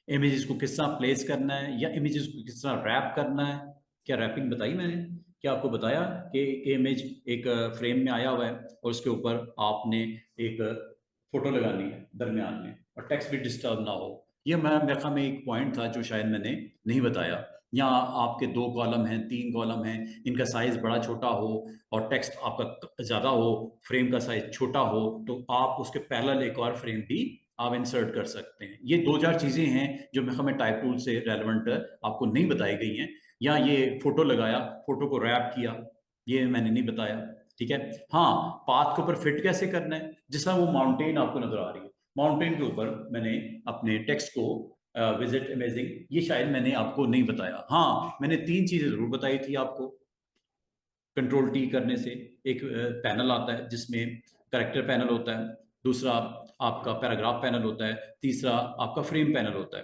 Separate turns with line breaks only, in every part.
Images को किस तरह प्लेस करना है या इमेजेस को किस तरह रैप करना है। क्या रैपिंग बताई मैंने? क्या आपको बताया कि इमेज एक फ्रेम में आया हुआ है और उसके ऊपर आपने एक फोटो लगानी है दरमियान में और टेक्स्ट भी डिस्टर्ब ना हो। ये मैं मेरे ख्याल में एक पॉइंट था जो शायद मैंने नहीं बताया। यहाँ आपके 2 कॉलम हैं, 3 कॉलम हैं, इनका साइज बड़ा छोटा हो और टेक्स्ट आपका ज़्यादा हो, फ्रेम का साइज छोटा हो, तो आप उसके पैरेलल एक और फ्रेम भी आप इंसर्ट कर सकते हैं। ये 2-4 चीज़ें हैं जो मैं हमें टाइप टूल से रेलेवेंट आपको नहीं बताई गई हैं। या ये फोटो लगाया, फोटो को रैप किया, ये मैंने नहीं बताया। ठीक है। हाँ, पाथ के ऊपर फिट कैसे करना है, जिस तरह वो माउंटेन आपको नजर आ रही है, माउंटेन के ऊपर मैंने अपने टेक्स्ट को विजिट अमेजिंग, ये शायद मैंने आपको नहीं बताया। हाँ, मैंने 3 चीजें जरूर बताई थी आपको। कंट्रोल टी करने से एक पैनल आता है जिसमें करेक्टर पैनल होता है, दूसरा आपका पैराग्राफ पैनल होता है, तीसरा आपका फ्रेम पैनल होता है।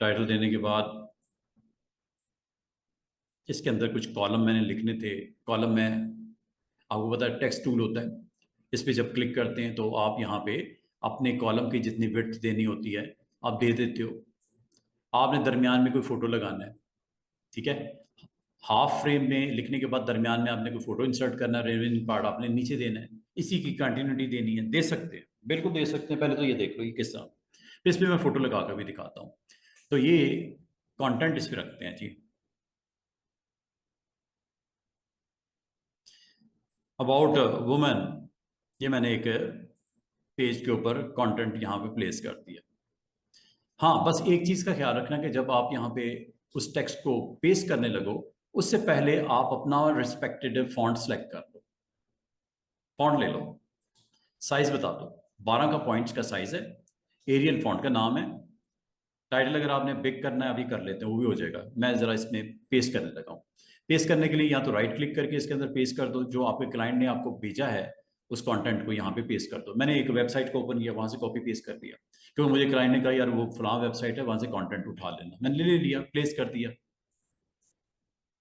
टाइटल देने के बाद इसके अंदर कुछ कॉलम मैंने लिखने थे। कॉलम में आपको पता है टेक्स्ट टूल होता है, इस पर जब क्लिक करते हैं तो आप यहाँ पे अपने कॉलम की जितनी विड्थ देनी होती है आप दे देते हो। आपने दरमियान में कोई फोटो लगाना है, ठीक है, हाफ फ्रेम में लिखने के बाद दरमियान में आपने कोई फोटो इंसर्ट करना है, रेवेन्यू पार्ट आपने नीचे देना है, इसी की कंटिन्यूटी देनी है, दे सकते हैं, बिल्कुल दे सकते हैं। पहले तो ये देख लो ये किस तरह, फिर इस पर मैं फोटो लगा कर भी दिखाता हूँ। तो ये कंटेंट इस पर रखते हैं जी। अबाउट वुमेन, ये मैंने एक पेज के ऊपर कंटेंट यहाँ पे प्लेस कर दिया। हाँ, बस एक चीज का ख्याल रखना कि जब आप यहाँ पे उस टेक्स्ट को पेस्ट करने लगो उससे पहले आप अपना रिस्पेक्टेड फॉन्ट सेलेक्ट कर लो, फॉन्ट ले लो, साइज बता दो। 12 का पॉइंट्स का साइज है, एरियल फॉन्ट का नाम है। टाइटल अगर आपने बिग करना है अभी कर लेते हैं, वो भी हो जाएगा। मैं जरा इसमें पेस्ट करने लगा हूँ। पेस्ट करने के लिए या तो राइट क्लिक करके इसके अंदर पेस्ट कर दो, जो आपके क्लाइंट ने आपको भेजा है उस कंटेंट को यहाँ पे पेस्ट कर दो। मैंने एक वेबसाइट को ओपन किया, वहां से कॉपी पेस्ट कर दिया, क्योंकि मुझे क्लाइंट ने कहा यार वो फलां वेबसाइट है वहां से कंटेंट उठा लेना, मैंने ले लिया, प्लेस कर दिया,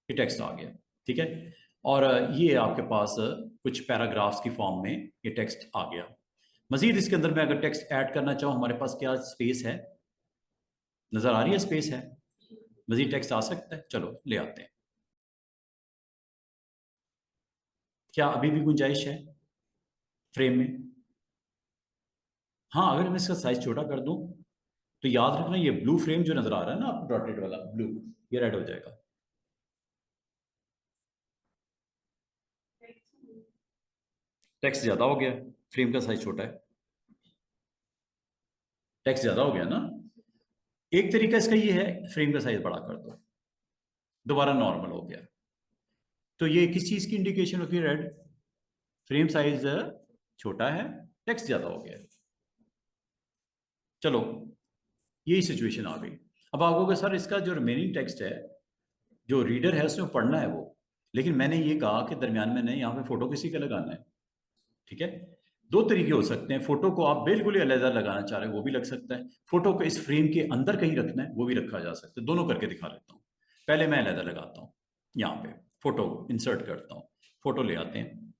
ये टेक्स्ट आ गया। ठीक है। और ये आपके पास कुछ पैराग्राफ्स की फॉर्म में ये टेक्स्ट आ गया। मजीद इसके अंदर मैं अगर टेक्स्ट ऐड करना चाहूँ, हमारे पास क्या स्पेस है, नजर आ रही है स्पेस है, मजीद टेक्स्ट आ सकता है, चलो ले आते हैं। क्या अभी भी गुंजाइश है फ्रेम में? हाँ, अगर मैं इसका साइज छोटा कर दूं तो याद रखना ये ब्लू फ्रेम जो नजर आ रहा है ना आपको, डॉटेड वाला ब्लू, ये रेड हो जाएगा। टेक्स्ट ज्यादा हो गया, फ्रेम का साइज छोटा है, टेक्स्ट ज्यादा हो गया ना। एक तरीका इसका ये है, फ्रेम का साइज बड़ा कर दो, दोबारा नॉर्मल हो गया। तो ये किस चीज की इंडिकेशन होती है? रेड, फ्रेम साइज छोटा है, टेक्स्ट ज्यादा हो गया है। चलो, यही सिचुएशन आ गई। अब आप कहोगे सर इसका जो रिमेनिंग टेक्स्ट है जो रीडर है उसमें पढ़ना है वो, लेकिन मैंने ये कहा कि दरमियान में नहीं, यहाँ पे फोटो किसी का लगाना है। ठीक है। 2 तरीके हो सकते हैं, फोटो को आप बिल्कुल ही अलग लगाना चाह रहे हैं वो भी लग सकता है, फोटो को इस फ्रेम के अंदर कहीं रखना है वो भी रखा जा सकता है। दोनों करके दिखा लेता हूँ। पहले मैं अलग लगाता हूँ, यहाँ पे फोटो इंसर्ट करता हूँ, फोटो ले आते हैं,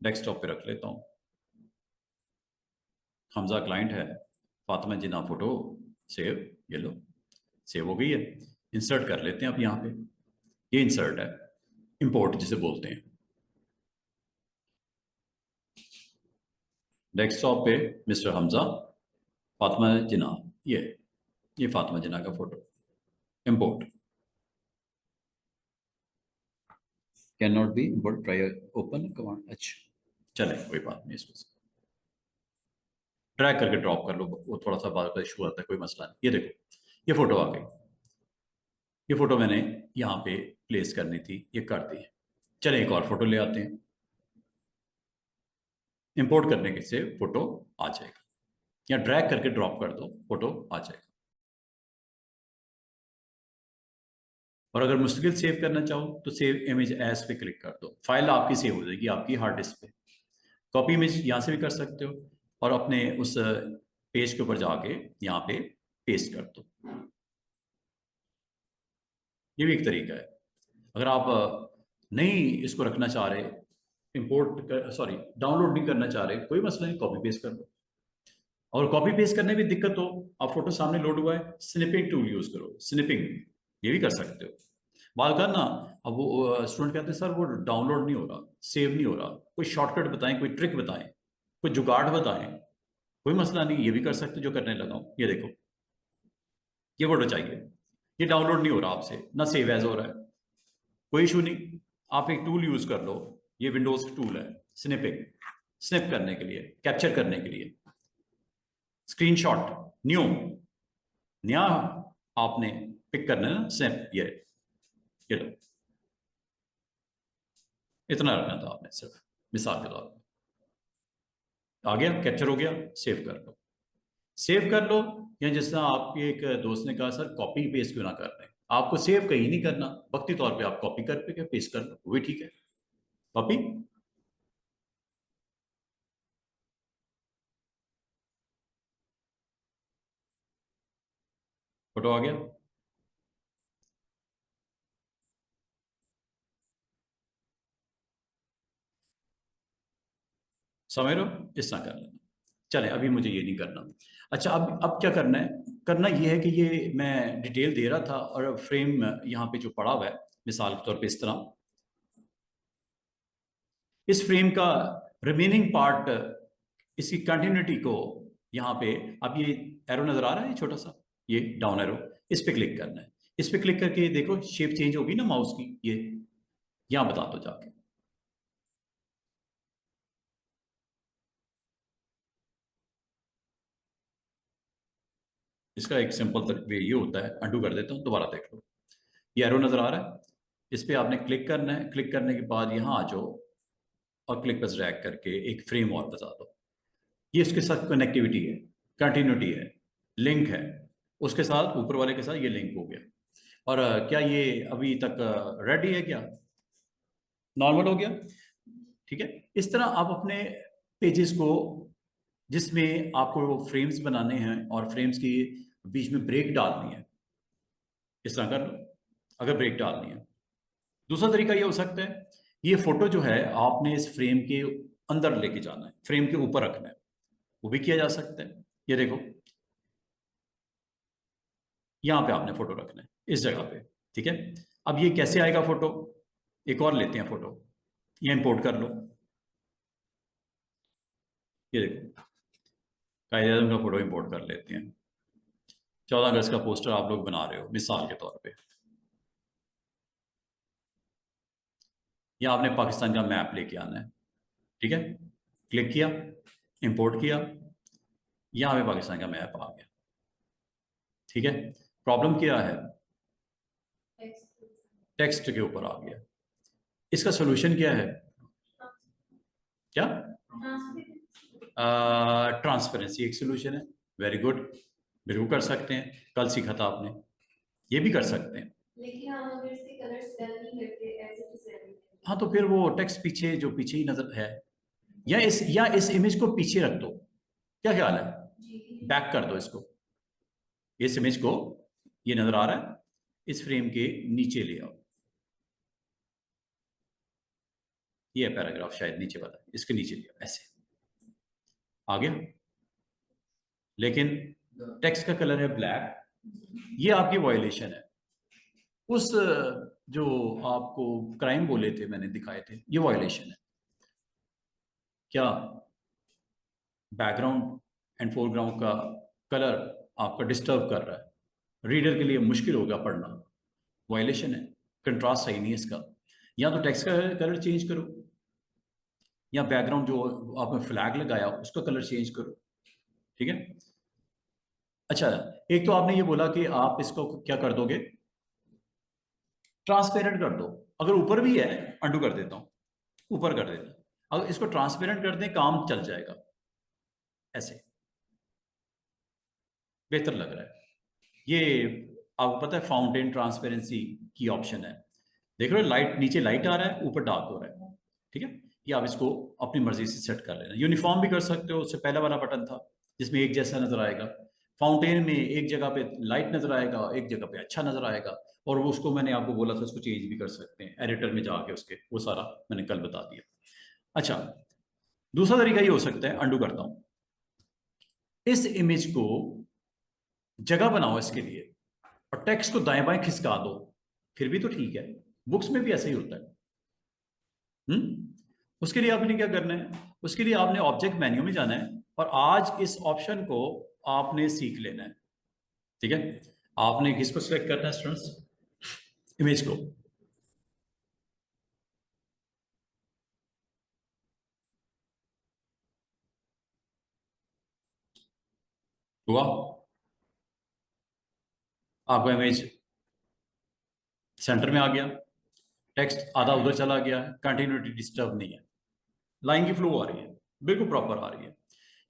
डेस्कटॉप पे रख लेता हूँ। हमजा क्लाइंट है, फातिमा जिन्ना फोटो सेव, ये लो सेव हो गई है। इंसर्ट कर लेते हैं अब यहाँ पे, ये इंसर्ट है, इंपोर्ट जिसे बोलते हैं। डेस्कटॉप पे मिस्टर हमजा, फातिमा जिन्ना, ये फातिमा जिन्ना का photo, import. Can not be import, try open command. अच्छा, चले कोई बात नहीं, इसको ड्रैग करके ड्रॉप कर लो, वो थोड़ा सा बार बार इशू आता है, कोई मसला नहीं। ये देखो, ये फोटो आ गई, ये फोटो मैंने यहाँ पे प्लेस करनी थी, ये कर दी है। चले एक और फोटो ले आते हैं, इंपोर्ट करने के से फोटो आ जाएगा, या ड्रैग करके ड्रॉप कर दो, फोटो आ जाएगा। और अगर मुश्किल सेव करना चाहो तो सेव इमेज एज पे क्लिक कर दो, फाइल आपकी सेव हो जाएगी आपकी हार्ड डिस्क पे। कॉपी इमेज यहाँ से भी कर सकते हो और अपने उस पेज के ऊपर जाके यहाँ पे पेस्ट कर दो, ये भी एक तरीका है। अगर आप नहीं इसको रखना चाह रहे, इंपोर्ट सॉरी डाउनलोड नहीं करना चाह रहे, कोई मसला नहीं, कॉपी पेस्ट कर दो। और कॉपी पेस्ट करने में दिक्कत हो, आप फोटो सामने लोड हुआ है, स्निपिंग टूल यूज करो, स्निपिंग, ये भी कर सकते हो। बात करना, अब वो स्टूडेंट कहते हैं सर वो डाउनलोड नहीं हो रहा, सेव नहीं हो रहा, कोई शॉर्टकट बताएं, कोई ट्रिक बताएं, कोई जुगाड़ बताएं। कोई मसला नहीं, ये भी कर सकते जो करने लगा हूं। ये देखो, ये फोटो चाहिए, ये डाउनलोड नहीं हो रहा आपसे, ना सेव एज हो रहा है, कोई इशू नहीं, आप एक टूल यूज कर लो, ये विंडोज टूल है, स्निपिंग, स्निप करने के लिए, कैप्चर करने के लिए, स्क्रीनशॉट, न्यू, नया आपने पिक करना है ना, स्नैप, ये लो, इतना रखना था आपने सिर्फ, मिसाल के तौर पर। आ गया, कैप्चर हो गया, सेव कर लो, सेव कर लो। या जिस तरह आपके एक दोस्त ने कहा सर कॉपी पेस्ट क्यों ना कर रहे हैं, आपको सेव कहीं नहीं करना, वक्ती तौर पे आप कॉपी कर पे पेस्ट कर लो, वो भी ठीक है, कॉपी। फोटो आ गया, समझ लो, इस तरह कर लेना। चले, अभी मुझे ये नहीं करना। अच्छा, अब क्या करना है, करना ये है कि ये मैं डिटेल दे रहा था और फ्रेम यहाँ पे जो पड़ा हुआ है, मिसाल के तौर पे इस तरह, इस फ्रेम का रिमेनिंग पार्ट, इसकी कंटिन्यूटी को यहाँ पे, अब ये एरो नजर आ रहा है छोटा सा, ये डाउन एरो, इस पे क्लिक करना है। इस पे क्लिक करके देखो शेप चेंज होगी ना माउस की, ये यहाँ बता दो जाके। इसका एक सिंपल वे ये होता है, अंडू कर देता हूँ, दोबारा देख लो, ये एरो नजर आ रहा है, इस पे आपने क्लिक करना है, क्लिक करने के बाद यहाँ आ जाओ और क्लिक पर ड्रैग करके एक फ्रेम और बता दो। ये इसके साथ कनेक्टिविटी है, कंटिन्यूटी है, लिंक है, उसके साथ ऊपर वाले के साथ ये लिंक हो गया। और क्या ये अभी तक रेडी है क्या, नॉर्मल हो गया, ठीक है। इस तरह आप अपने पेजेस को, जिसमें आपको फ्रेम्स बनाने हैं और फ्रेम्स की बीच में ब्रेक डालनी है, इस तरह कर लो, अगर ब्रेक डालनी है। दूसरा तरीका ये हो सकता है, ये फोटो जो है आपने इस फ्रेम के अंदर लेके जाना है, फ्रेम के ऊपर रखना है, वो भी किया जा सकता है। ये देखो, यहां पे आपने फोटो रखना है, इस जगह पे, ठीक है। अब ये कैसे आएगा फोटो, एक और लेते हैं फोटो, ये इंपोर्ट कर लो। ये देखो, कायदे आजम का फोटो इंपोर्ट कर लेते हैं। 14 अगस्त का पोस्टर आप लोग बना रहे हो मिसाल के तौर पे, या आपने पाकिस्तान का मैप लेके आना है, ठीक है। क्लिक किया, इंपोर्ट किया, यहाँ पे पाकिस्तान का मैप आ गया, ठीक है। प्रॉब्लम क्या है, टेक्स्ट के ऊपर आ गया। इसका सोल्यूशन क्या है, क्या, ट्रांसपेरेंसी एक सोल्यूशन है, वेरी गुड, बिल्कुल कर सकते हैं, कल सीखा था आपने, ये भी कर सकते हैं। लेकिन हम अगर इसके कलर्स डल नहीं करते ऐसे हाँ, तो फिर वो टेक्स्ट पीछे, जो पीछे ही नजर है, या इस इमेज को पीछे रख दो, क्या ख्याल है, बैक कर दो इसको, इस इमेज को, ये नजर आ रहा है, इस फ्रेम के नीचे ले आओ, ये पैराग्राफ शायद नीचे वाला, इसके नीचे ले आओ, ऐसे आ गया। लेकिन टेक्स्ट का कलर है ब्लैक, ये आपकी वायलेशन है, उस जो आपको क्राइम बोले थे मैंने दिखाए थे, ये वायलेशन है। क्या बैकग्राउंड एंड फोरग्राउंड का कलर आपका डिस्टर्ब कर रहा है, रीडर के लिए मुश्किल होगा पढ़ना, वायलेशन है, कंट्रास्ट सही नहीं है इसका। या तो टेक्स्ट का कलर चेंज करो, या बैकग्राउंड जो आपने फ्लैग लगाया उसका कलर चेंज करो, ठीक है। अच्छा, एक तो आपने ये बोला कि आप इसको क्या कर दोगे, ट्रांसपेरेंट कर दो। अगर ऊपर भी है, अंडू कर देता हूं, ऊपर कर देता हूं, अगर इसको ट्रांसपेरेंट कर दें काम चल जाएगा, ऐसे बेहतर लग रहा है। ये आपको पता है फाउंटेन ट्रांसपेरेंसी की ऑप्शन है, देख रहे हो, लाइट नीचे लाइट आ रहा है, ऊपर डार्क हो रहा है, ठीक है। ये आप इसको अपनी मर्जी से सेट कर लेना। यूनिफॉर्म भी कर सकते हो, उससे पहला वाला बटन था जिसमें एक जैसा नजर आएगा, फाउंटेन में एक जगह पे लाइट नजर आएगा, एक जगह पे अच्छा नजर आएगा, और वो उसको मैंने आपको बोला था उसको चेंज भी कर सकते हैं एडिटर में जाके, उसके वो सारा मैंने कल बता दिया। अच्छा, दूसरा तरीका ये हो सकता है, अंडू करता हूं, इस इमेज को जगह बनाओ इसके लिए और टेक्स्ट को दाएं बाएं खिसका दो, फिर भी तो ठीक है, बुक्स में भी ऐसे ही होता है। उसके लिए आपने क्या करना है, उसके लिए आपने ऑब्जेक्ट मेन्यू में जाना है और आज इस ऑप्शन को आपने सीख लेना है। ठीक है, आपने किसको सिलेक्ट करना है स्टूडेंट्स, इमेज को। हुआ, आपका इमेज सेंटर में आ गया, टेक्स्ट आधा उधर चला गया है, कंटिन्यूटी डिस्टर्ब नहीं है, लाइन की फ्लो आ रही है, बिल्कुल प्रॉपर आ रही है।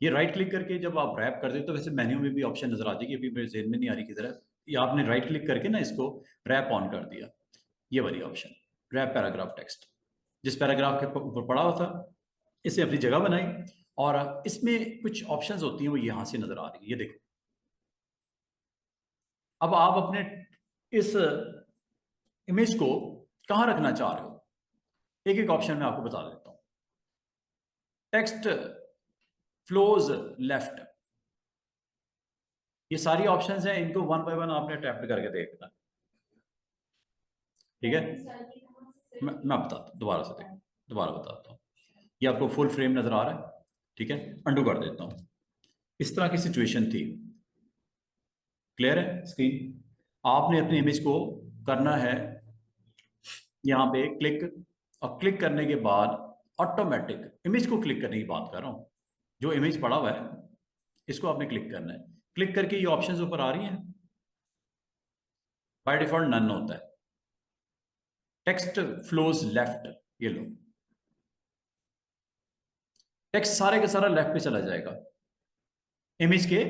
ये राइट क्लिक करके जब आप रैप कर देते तो वैसे मेन्यू में भी ऑप्शन नजर आ जाएगी, अभी मेरे जेल में नहीं आ रही किधर है। ये आपने राइट क्लिक करके ना इसको रैप ऑन कर दिया, ये वाली ऑप्शन, रैप पैराग्राफ टेक्स्ट, जिस पैराग्राफ के ऊपर पड़ा हुआ था इसे अपनी जगह बनाई, और इसमें कुछ ऑप्शंस होती हैं वो यहाँ से नजर आ रही है, ये देखो। अब आप अपने इस इमेज को कहाँ रखना चाह रहे हो, एक एक ऑप्शन में आपको बता देता हूँ। टेक्स्ट फ्लोज लेफ्ट, ये सारी ऑप्शंस हैं, इनको वन बाय वन आपने टैप करके देखना। ठीक है, मैं बताता हूँ, दोबारा से देखो, दोबारा बताता हूँ। ये आपको फुल फ्रेम नजर आ रहा है, ठीक है, अंडू कर देता हूँ। इस तरह की सिचुएशन थी, क्लियर है स्क्रीन। आपने अपनी इमेज को करना है यहाँ पे क्लिक, और क्लिक करने के बाद ऑटोमेटिक इमेज को क्लिक करने की बात कर रहा हूँ, जो इमेज पड़ा हुआ है इसको आपने क्लिक करना है। क्लिक करके ये ऑप्शंस ऊपर आ रही हैं, बाय डिफॉल्ट नन होता है। टेक्स्ट फ्लोज लेफ्ट, ये लो, टेक्स्ट सारे के सारा लेफ्ट पे चला जाएगा, इमेज के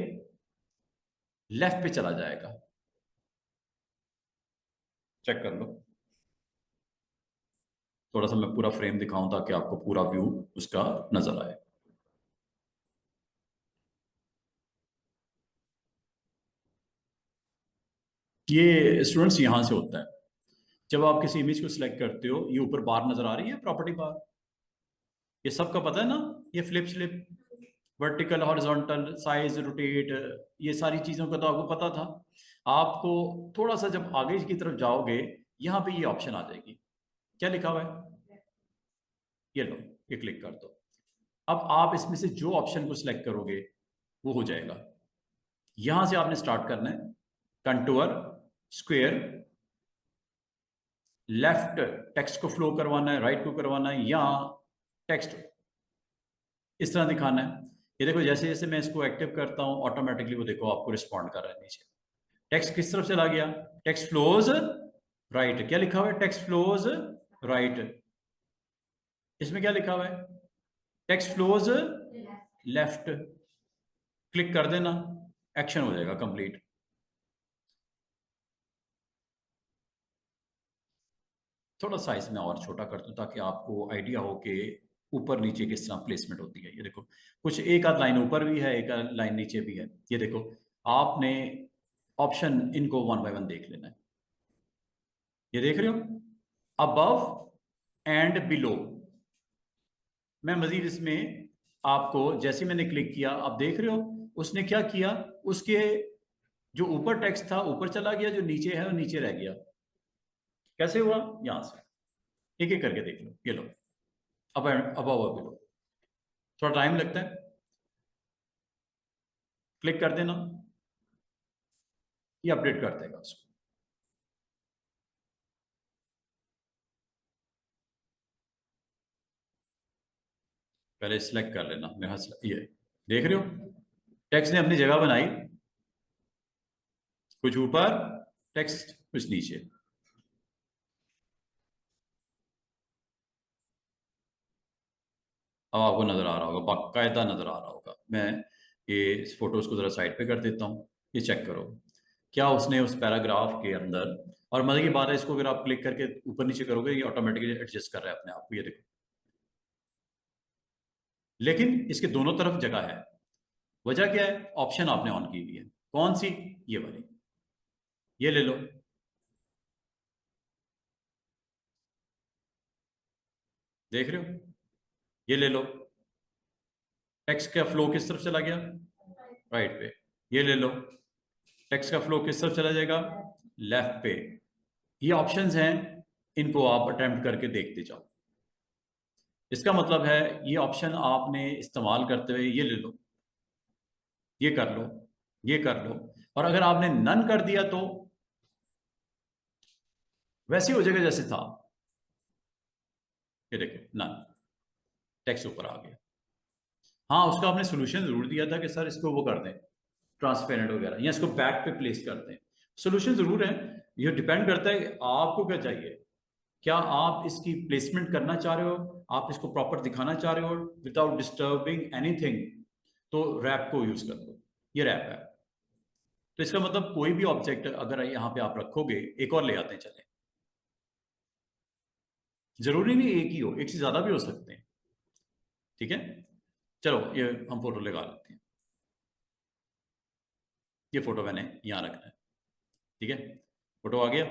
लेफ्ट पे चला जाएगा, चेक कर लो। थोड़ा सा मैं पूरा फ्रेम दिखाऊं ताकि आपको पूरा व्यू उसका नजर आए। ये स्टूडेंट्स यहां से होता है, जब आप किसी इमेज को सिलेक्ट करते हो, ये ऊपर बार नजर आ रही है, प्रॉपर्टी बार, ये सबका पता है ना, ये flip slip, vertical, horizontal, size, rotate, ये सारी चीजों का तो आपको पता था। आपको थोड़ा सा जब आगे की तरफ जाओगे, यहाँ पे ये ऑप्शन आ जाएगी, क्या लिखा हुआ है, ये लो, ये क्लिक कर दो। अब आप इसमें से जो ऑप्शन को सिलेक्ट करोगे वो हो जाएगा। यहां से आपने स्टार्ट करना है, कंटूर, स्क्वेयर, लेफ्ट टेक्स्ट को फ्लो करवाना है, राइट को करवाना है, या टेक्स्ट इस तरह दिखाना है। ये देखो, जैसे जैसे मैं इसको एक्टिव करता हूं ऑटोमेटिकली वो देखो आपको रिस्पॉन्ड कर रहा है नीचे। टेक्स्ट किस तरफ चला गया, टेक्स्ट फ्लोज राइट, क्या लिखा हुआ है, टेक्स्ट फ्लोज राइट। इसमें क्या लिखा हुआ है, टेक्स्ट फ्लोज लेफ्ट, क्लिक कर देना, एक्शन हो जाएगा कंप्लीट। थोड़ा साइज में और छोटा कर दूं ताकि आपको आइडिया हो कि ऊपर नीचे किस तरह प्लेसमेंट होती है। ये देखो, कुछ एक आध लाइन ऊपर भी है, एक आध लाइन नीचे भी है। ये देखो, आपने ऑप्शन इनको वन बाय वन देख लेना है। ये देख रहे हो, अबव एंड बिलो। मैं मजीद इसमें आपको, जैसे मैंने क्लिक किया, आप देख रहे हो उसने क्या किया, उसके जो ऊपर टेक्स्ट था ऊपर चला गया, जो नीचे है वो नीचे रह गया। कैसे हुआ, यहां से एक एक करके देख लो। ये लो, अब अबव बिलो, थोड़ा टाइम लगता है, क्लिक कर देना, ये अपडेट कर देगा उसको। पहले सिलेक्ट कर लेना, मेरे हाथ ये देख रहे हो, टेक्स्ट ने अपनी जगह बनाई, कुछ ऊपर टेक्स्ट कुछ नीचे। अब आपको नजर आ रहा होगा, बाकायदा नजर आ रहा होगा। मैं ये इस फोटोज को जरा साइड पे कर देता हूँ, ये चेक करो क्या उसने उस पैराग्राफ के अंदर। और मजे की बात है, इसको अगर आप क्लिक करके ऊपर नीचे करोगे ये ऑटोमेटिकली एडजस्ट कर रहा है अपने आप को, ये देखो। लेकिन इसके दोनों तरफ जगह है, वजह क्या है, ऑप्शन आपने ऑन की हुई है, कौन सी, ये वाली, ये ले लो। देख रहे हो, ये ले लो, टेक्स्ट का फ्लो किस तरफ चला गया, राइट पे, ये ले लो। टेक्स्ट का फ्लो किस तरफ चला जाएगा? लेफ्ट पे। ये ऑप्शंस हैं, इनको आप अटेम्प्ट करके देखते जाओ। इसका मतलब है ये ऑप्शन आपने इस्तेमाल करते हुए ये ले लो, ये कर लो, ये कर लो, और अगर आपने नन कर दिया तो वैसे ही हो जाएगा जैसे था। ये देखो नन, टेक्स्ट ऊपर आ गया। हाँ, उसका आपने सोल्यूशन जरूर दिया था कि सर इसको वो कर दें ट्रांसपेरेंट वगैरह, या इसको बैक पे प्लेस कर दें। सोल्यूशन जरूर है, ये डिपेंड करता है आपको क्या चाहिए। क्या आप इसकी प्लेसमेंट करना चाह रहे हो, आप इसको प्रॉपर दिखाना चाह रहे हो विदाउट डिस्टर्बिंग एनीथिंग, तो रैप को यूज कर दो। ये रैप है। तो इसका मतलब कोई भी ऑब्जेक्ट अगर यहाँ पे आप रखोगे, एक और ले आते हैं चले, जरूरी नहीं एक ही हो, एक से ज्यादा भी हो सकते हैं। ठीक है, चलो ये हम फोटो लगा लेते हैं। ये फोटो मैंने यहाँ रखना है। ठीक है, फोटो आ गया।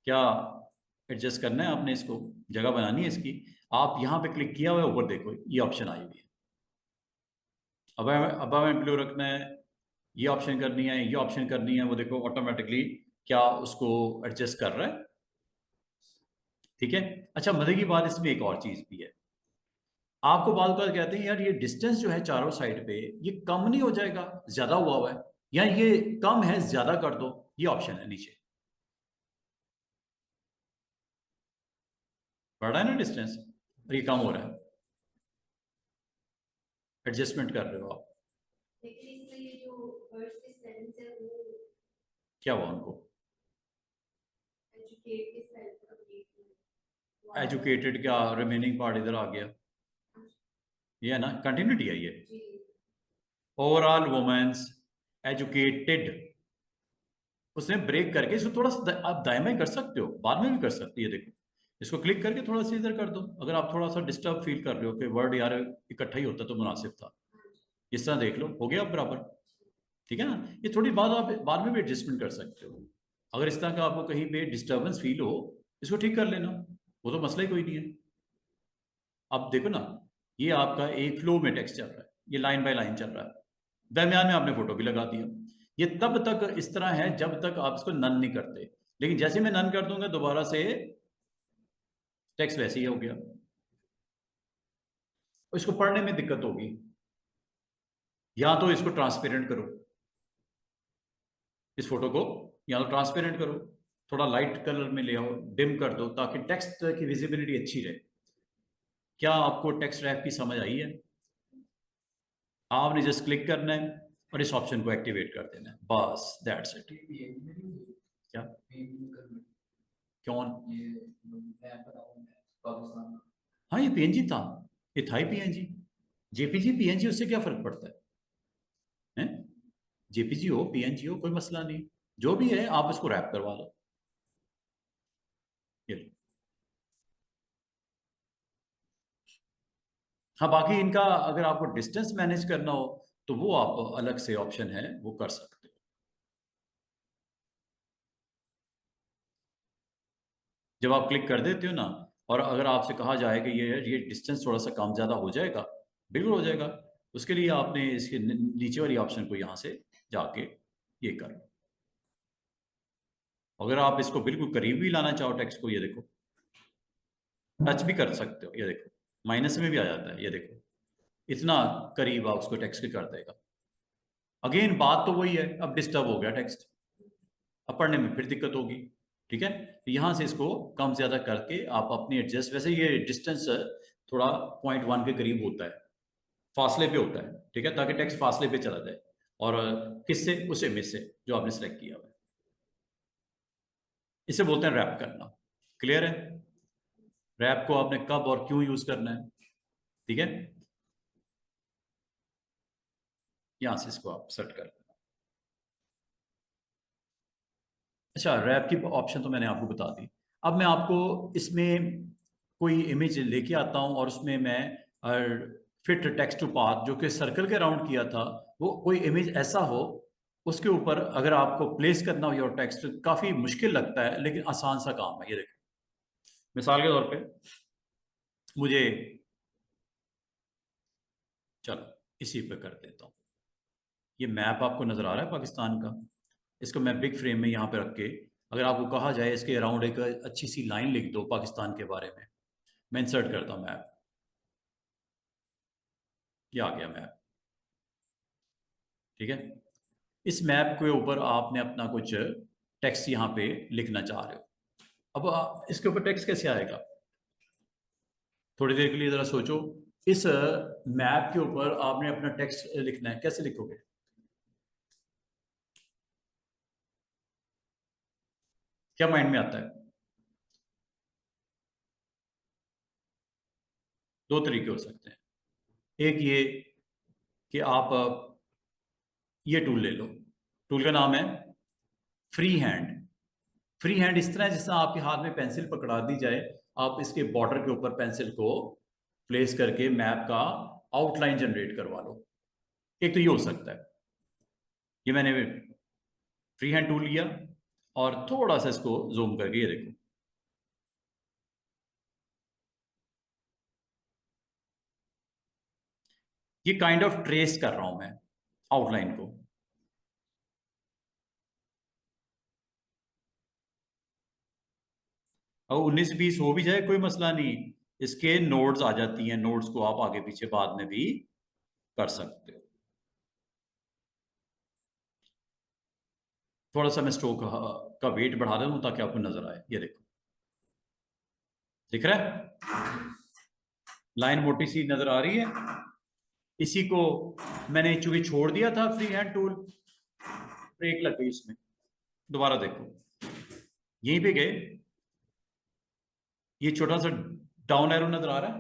क्या एडजस्ट करना है आपने, इसको जगह बनानी है इसकी। आप यहाँ पे क्लिक किया हुआ है, ऊपर देखो ये ऑप्शन आई हुई है। अब हमें ब्लू रखना है, ये ऑप्शन करनी है, ये ऑप्शन करनी है, वो देखो ऑटोमेटिकली क्या उसको एडजस्ट कर रहा है। ठीक है। अच्छा, मजे की बात इसमें एक और चीज भी है। आपको बात बात कहते हैं यार ये डिस्टेंस जो है चारों साइड पे, ये कम नहीं हो जाएगा, ज्यादा हुआ है, या ये कम है ज्यादा कर दो। ये ऑप्शन है नीचे, बढ़ रहा है ना डिस्टेंस, और ये कम हो रहा है, एडजस्टमेंट कर रहे हो आप।
लेकिन इसमें ये जो फर्स्ट सेंटेंस है वो
क्या हुआ उनको?
एजुकेट के स्पेल कंप्लीट
एजुकेटेड का रिमेनिंग पार्ट इधर आ गया, ये है ना, कंटिन्यूटी है ये।
जी।
ओवरऑल वुमेन्स एजुकेटेड, उसने ब्रेक करके इसको थोड़ा सा आप दाएं कर सकते हो, बाद में भी कर सकते हो। ये देखो, इसको क्लिक करके थोड़ा सा इधर कर दो, अगर आप थोड़ा सा डिस्टर्ब फील कर रहे हो कि वर्ड यार इकट्ठा ही होता तो मुनासिब था। इस तरह देख लो, हो गया अब बराबर। ठीक है ना, ये थोड़ी बात आप बाद में भी एडजस्टमेंट कर सकते हो। अगर इस तरह का आपको कहीं पे डिस्टर्बेंस फील हो, इसको ठीक कर लेना, वो तो मसला ही कोई नहीं है। अब देखो ना, ये आपका एक फ्लो में टेक्स्ट चल रहा है, ये लाइन बाय लाइन चल रहा है, दरमियान में आपने फोटो भी लगा दिया। ये तब तक इस तरह है जब तक आप इसको नन नहीं करते, लेकिन जैसे मैं नन कर दूंगा दोबारा से टेक्स्ट वैसे ही हो गया। इसको पढ़ने में दिक्कत होगी, या तो इसको ट्रांसपेरेंट करो, इस फोटो को या तो ट्रांसपेरेंट करो, थोड़ा लाइट कलर में ले आओ, डिम कर दो ताकि टेक्स्ट की विजिबिलिटी अच्छी रहे। क्या आपको टेक्स्ट रैप की समझ आई है? आपने जस्ट क्लिक करना है और इस ऑप्शन को एक्टिवेट कर देना है, बस दैट्स इट। क्या कौन? हाँ, ये पीएनजी था, ये था ही पीएनजी। जेपीजी पीएनजी उससे क्या फर्क पड़ता है, हैं? जेपीजी हो पीएनजी हो कोई मसला नहीं, जो भी है आप इसको रैप करवा लो। ये लो। हाँ, बाकी इनका अगर आपको डिस्टेंस मैनेज करना हो तो वो आप अलग से ऑप्शन है, वो कर सकते हो। जब आप क्लिक कर देते हो ना, और अगर आपसे कहा जाए कि ये डिस्टेंस थोड़ा सा कम ज़्यादा हो जाएगा, बिल्कुल हो जाएगा। उसके लिए आपने इसके नीचे वाली ऑप्शन को यहाँ से जाके ये कर लो। अगर आप इसको बिल्कुल करीब भी लाना चाहो टेक्स्ट को, ये देखो टच भी कर सकते हो, ये देखो माइनस में भी आ जाता है, ये देखो इतना करीब आप उसको टेक्स्ट के कर देगा। अगेन बात तो वही है, अब डिस्टर्ब हो गया टेक्स्ट, अब पढ़ने में फिर दिक्कत होगी। ठीक है, तो यहाँ से इसको कम ज्यादा करके आप अपनी एडजस्ट, वैसे ये डिस्टेंस थोड़ा 0.1 के करीब होता है, फासले पे होता है। ठीक है, ताकि टेक्स्ट फासले पे चला जाए, और किससे, उस इमेज से जो आपने सेलेक्ट किया हुआ है। इसे बोलते हैं रैप करना। क्लियर है? रैप को आपने कब और क्यों यूज करना है। ठीक है, यहां से इसको आप सेट कर लेना। अच्छा, रैप की ऑप्शन तो मैंने आपको बता दी। अब मैं आपको इसमें कोई इमेज लेके आता हूं और उसमें मैं फिट टेक्स्ट टू पाथ जो कि सर्कल के राउंड किया था, वो कोई इमेज ऐसा हो, उसके ऊपर अगर आपको प्लेस करना हो योर टेक्स्ट, काफी मुश्किल लगता है लेकिन आसान सा काम है। ये देखो, मिसाल के तौर पे मुझे, चलो इसी पे कर देता हूँ। ये मैप आपको नजर आ रहा है पाकिस्तान का। इसको मैं बिग फ्रेम में यहाँ पे रख के, अगर आपको कहा जाए इसके अराउंड एक अच्छी सी लाइन लिख दो पाकिस्तान के बारे में, मैं इंसर्ट करता हूँ मैप। ये आ गया मैप, ठीक है। इस मैप के ऊपर आपने अपना कुछ टेक्स्ट यहाँ पे लिखना चाह रहे हो। अब इसके ऊपर टेक्स्ट कैसे आएगा? थोड़ी देर के लिए जरा सोचो। इस मैप के ऊपर आपने अपना टेक्स्ट लिखना है, कैसे लिखोगे? क्या माइंड में आता है? दो तरीके हो सकते हैं। एक ये कि आप ये टूल ले लो। टूल का नाम है फ्री हैंड। फ्री हैंड इस तरह है जैसा आपके हाथ में पेंसिल पकड़ा दी जाए, आप इसके बॉर्डर के ऊपर पेंसिल को प्लेस करके मैप का आउटलाइन जनरेट करवा लो। एक तो ये हो सकता है। ये मैंने फ्री हैंड टूल लिया और थोड़ा सा इसको जूम करके, ये देखो, ये काइंड ऑफ ट्रेस कर रहा हूं मैं आउटलाइन को। और 19-20 हो भी जाए कोई मसला नहीं, इसके नोड्स आ जाती हैं, नोड्स को आप आगे पीछे बाद में भी कर सकते हो। थोड़ा सा मैं स्ट्रोक का वेट बढ़ा देता हूं ताकि आपको नजर आए। ये देखो, दिख रहा है? लाइन मोटी सी नजर आ रही है। इसी को मैंने चूंकि छोड़ दिया था फ्री हैंड टूल, ब्रेक लग गई इसमें। दोबारा देखो, यहीं पे गए, ये छोटा सा डाउन एरो नजर आ रहा है।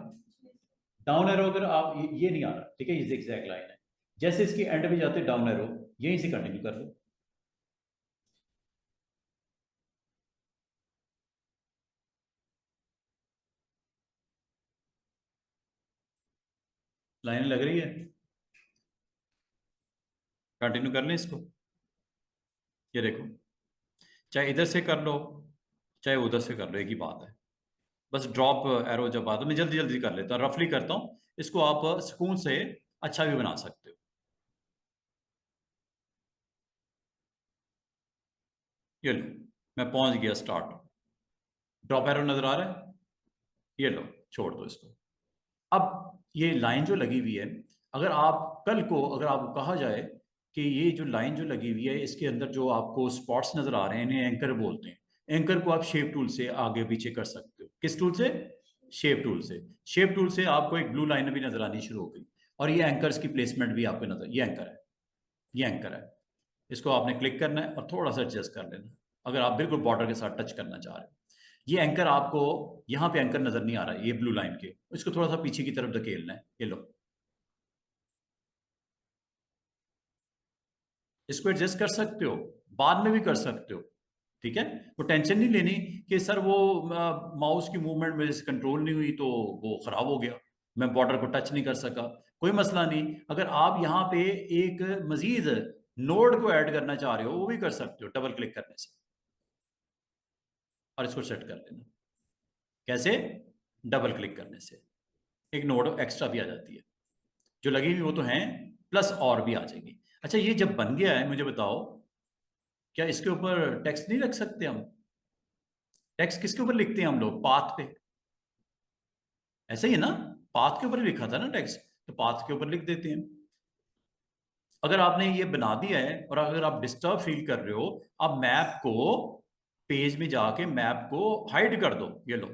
डाउन एरो अगर आप ये नहीं आ रहा, ठीक है, ये zigzag लाइन है, जैसे इसकी एंड पे जाते डाउन एरो, यहीं से कंटिन्यू कर लो। लाइन लग रही है, कंटिन्यू कर लें इसको। ये देखो, चाहे इधर से कर लो चाहे उधर से कर लो, एक ही बात है। बस ड्रॉप एरो जब आता, मैं जल्दी जल्दी कर लेता हूँ, रफली करता हूँ। इसको आप सुकून से अच्छा भी बना सकते हो। ये लो, मैं पहुंच गया स्टार्ट। ड्रॉप एरो नजर आ रहा है? ये लो, छोड़ दो इसको। अब ये लाइन जो लगी हुई है, अगर आप कल को अगर आपको कहा जाए कि ये जो लाइन जो लगी हुई है इसके अंदर जो आपको स्पॉट्स नजर आ रहे हैं, इन्हें एंकर बोलते हैं। एंकर को आप शेप टूल से आगे पीछे कर सकते हो। किस टूल से? शेप टूल से। शेप टूल से आपको एक ब्लू लाइन भी नजर आनी शुरू हो गई, और ये एंकर्स की प्लेसमेंट भी आपको नजर, ये एंकर है, ये एंकर है। इसको आपने क्लिक करना है और थोड़ा सा एडजस्ट कर लेना, अगर आप बिल्कुल बॉर्डर के साथ टच करना चाह रहे हो। ये एंकर आपको यहाँ पे एंकर नजर नहीं आ रहा है, ये ब्लू लाइन के, इसको थोड़ा सा पीछे की तरफ धकेलना है। ये लो, इसको एडजस्ट कर सकते हो, बाद में भी कर सकते हो, ठीक है। वो टेंशन नहीं लेनी कि सर वो माउस की मूवमेंट मेरे से कंट्रोल नहीं हुई तो वो खराब हो गया, मैं बॉर्डर को टच नहीं कर सका। कोई मसला नहीं, अगर आप यहाँ पे एक मजीद नोड को ऐड करना चाह रहे हो वो भी कर सकते हो डबल क्लिक करने से, और इसको सेट कर लेना। कैसे? डबल क्लिक करने से एक नोड एक्स्ट्रा भी आ जाती है, जो लगी हुई वो तो है, प्लस और भी आ जाएगी। अच्छा, ये जब बन गया है, मुझे बताओ, क्या इसके ऊपर टेक्स्ट नहीं रख सकते हम? टेक्स्ट किसके ऊपर लिखते हैं हम लोग? पाथ पे। ऐसा ही है ना, पाथ के ऊपर ही लिखा था ना टेक्स्ट, तो पाथ के ऊपर लिख देते हैं। अगर आपने ये बना दिया है और अगर आप डिस्टर्ब फील कर रहे हो, आप मैप को, पेज में जाके मैप को हाइड कर दो। ये लो,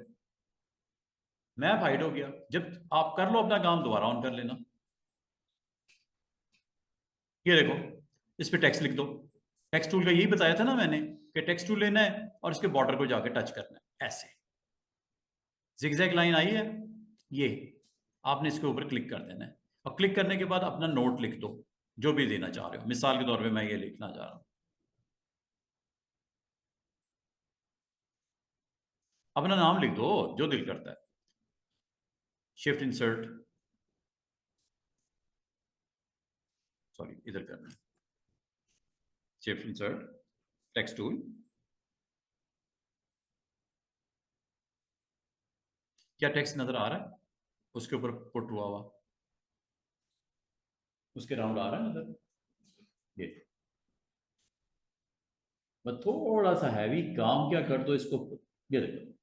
मैप हाइड हो गया। जब आप कर लो अपना काम, दोबारा ऑन कर लेना। ये देखो, इस पे टेक्स्ट लिख दो। टेक्स्ट टूल का यही बताया था ना मैंने, कि टेक्स्ट टूल लेना है और इसके बॉर्डर को जाके टच करना है, ऐसे जिगजैग लाइन आई है, ये आपने इसके ऊपर क्लिक कर देना है। और क्लिक करने के बाद अपना नोट लिख दो, जो भी देना चाह रहे हो। मिसाल के तौर पे मैं ये लिखना चाह रहा हूँ, अपना नाम लिख दो जो दिल करता है। शिफ्ट इंसर्ट, सॉरी इधर करना है, शिफ्ट इंसर्ट टेक्स्ट टूल। क्या टेक्स्ट नजर आ रहा है उसके ऊपर पुट हुआ हुआ? उसके राउंड आ रहा है नजर? ये मैं थोड़ा सा हैवी काम क्या कर दो इसको, ये देखो।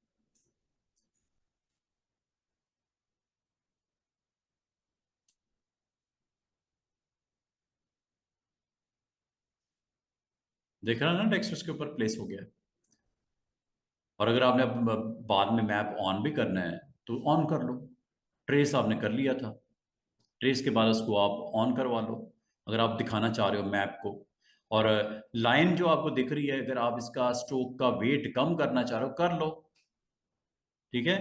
देख रहा ना टेक्स्ट उसके ऊपर प्लेस हो गया। और अगर आपने बाद में मैप ऑन भी करना है तो ऑन कर लो। ट्रेस आपने कर लिया था, ट्रेस के बाद उसको आप ऑन करवा लो अगर आप दिखाना चाह रहे हो मैप को। और लाइन जो आपको दिख रही है, अगर आप इसका स्ट्रोक का वेट कम करना चाह रहे हो कर लो। ठीक है,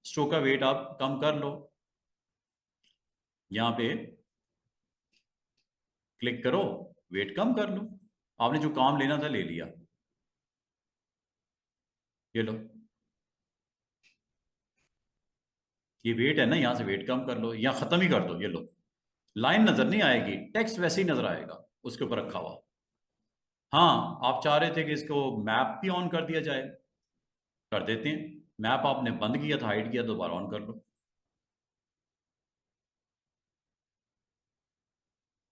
स्ट्रोक का वेट आप कम कर लो, यहाँ पे क्लिक करो, वेट कम कर लो। आपने जो काम लेना था ले लिया, ये लो। ये वेट है ना, यहाँ से वेट कम कर लो या खत्म ही कर दो, ये लो। लाइन नजर नहीं आएगी, टेक्स्ट वैसे ही नजर आएगा उसके ऊपर रखा हुआ। हाँ, आप चाह रहे थे कि इसको मैप भी ऑन कर दिया जाए, कर देते हैं। मैप आपने बंद किया था, हाइड किया, दोबारा ऑन कर लो।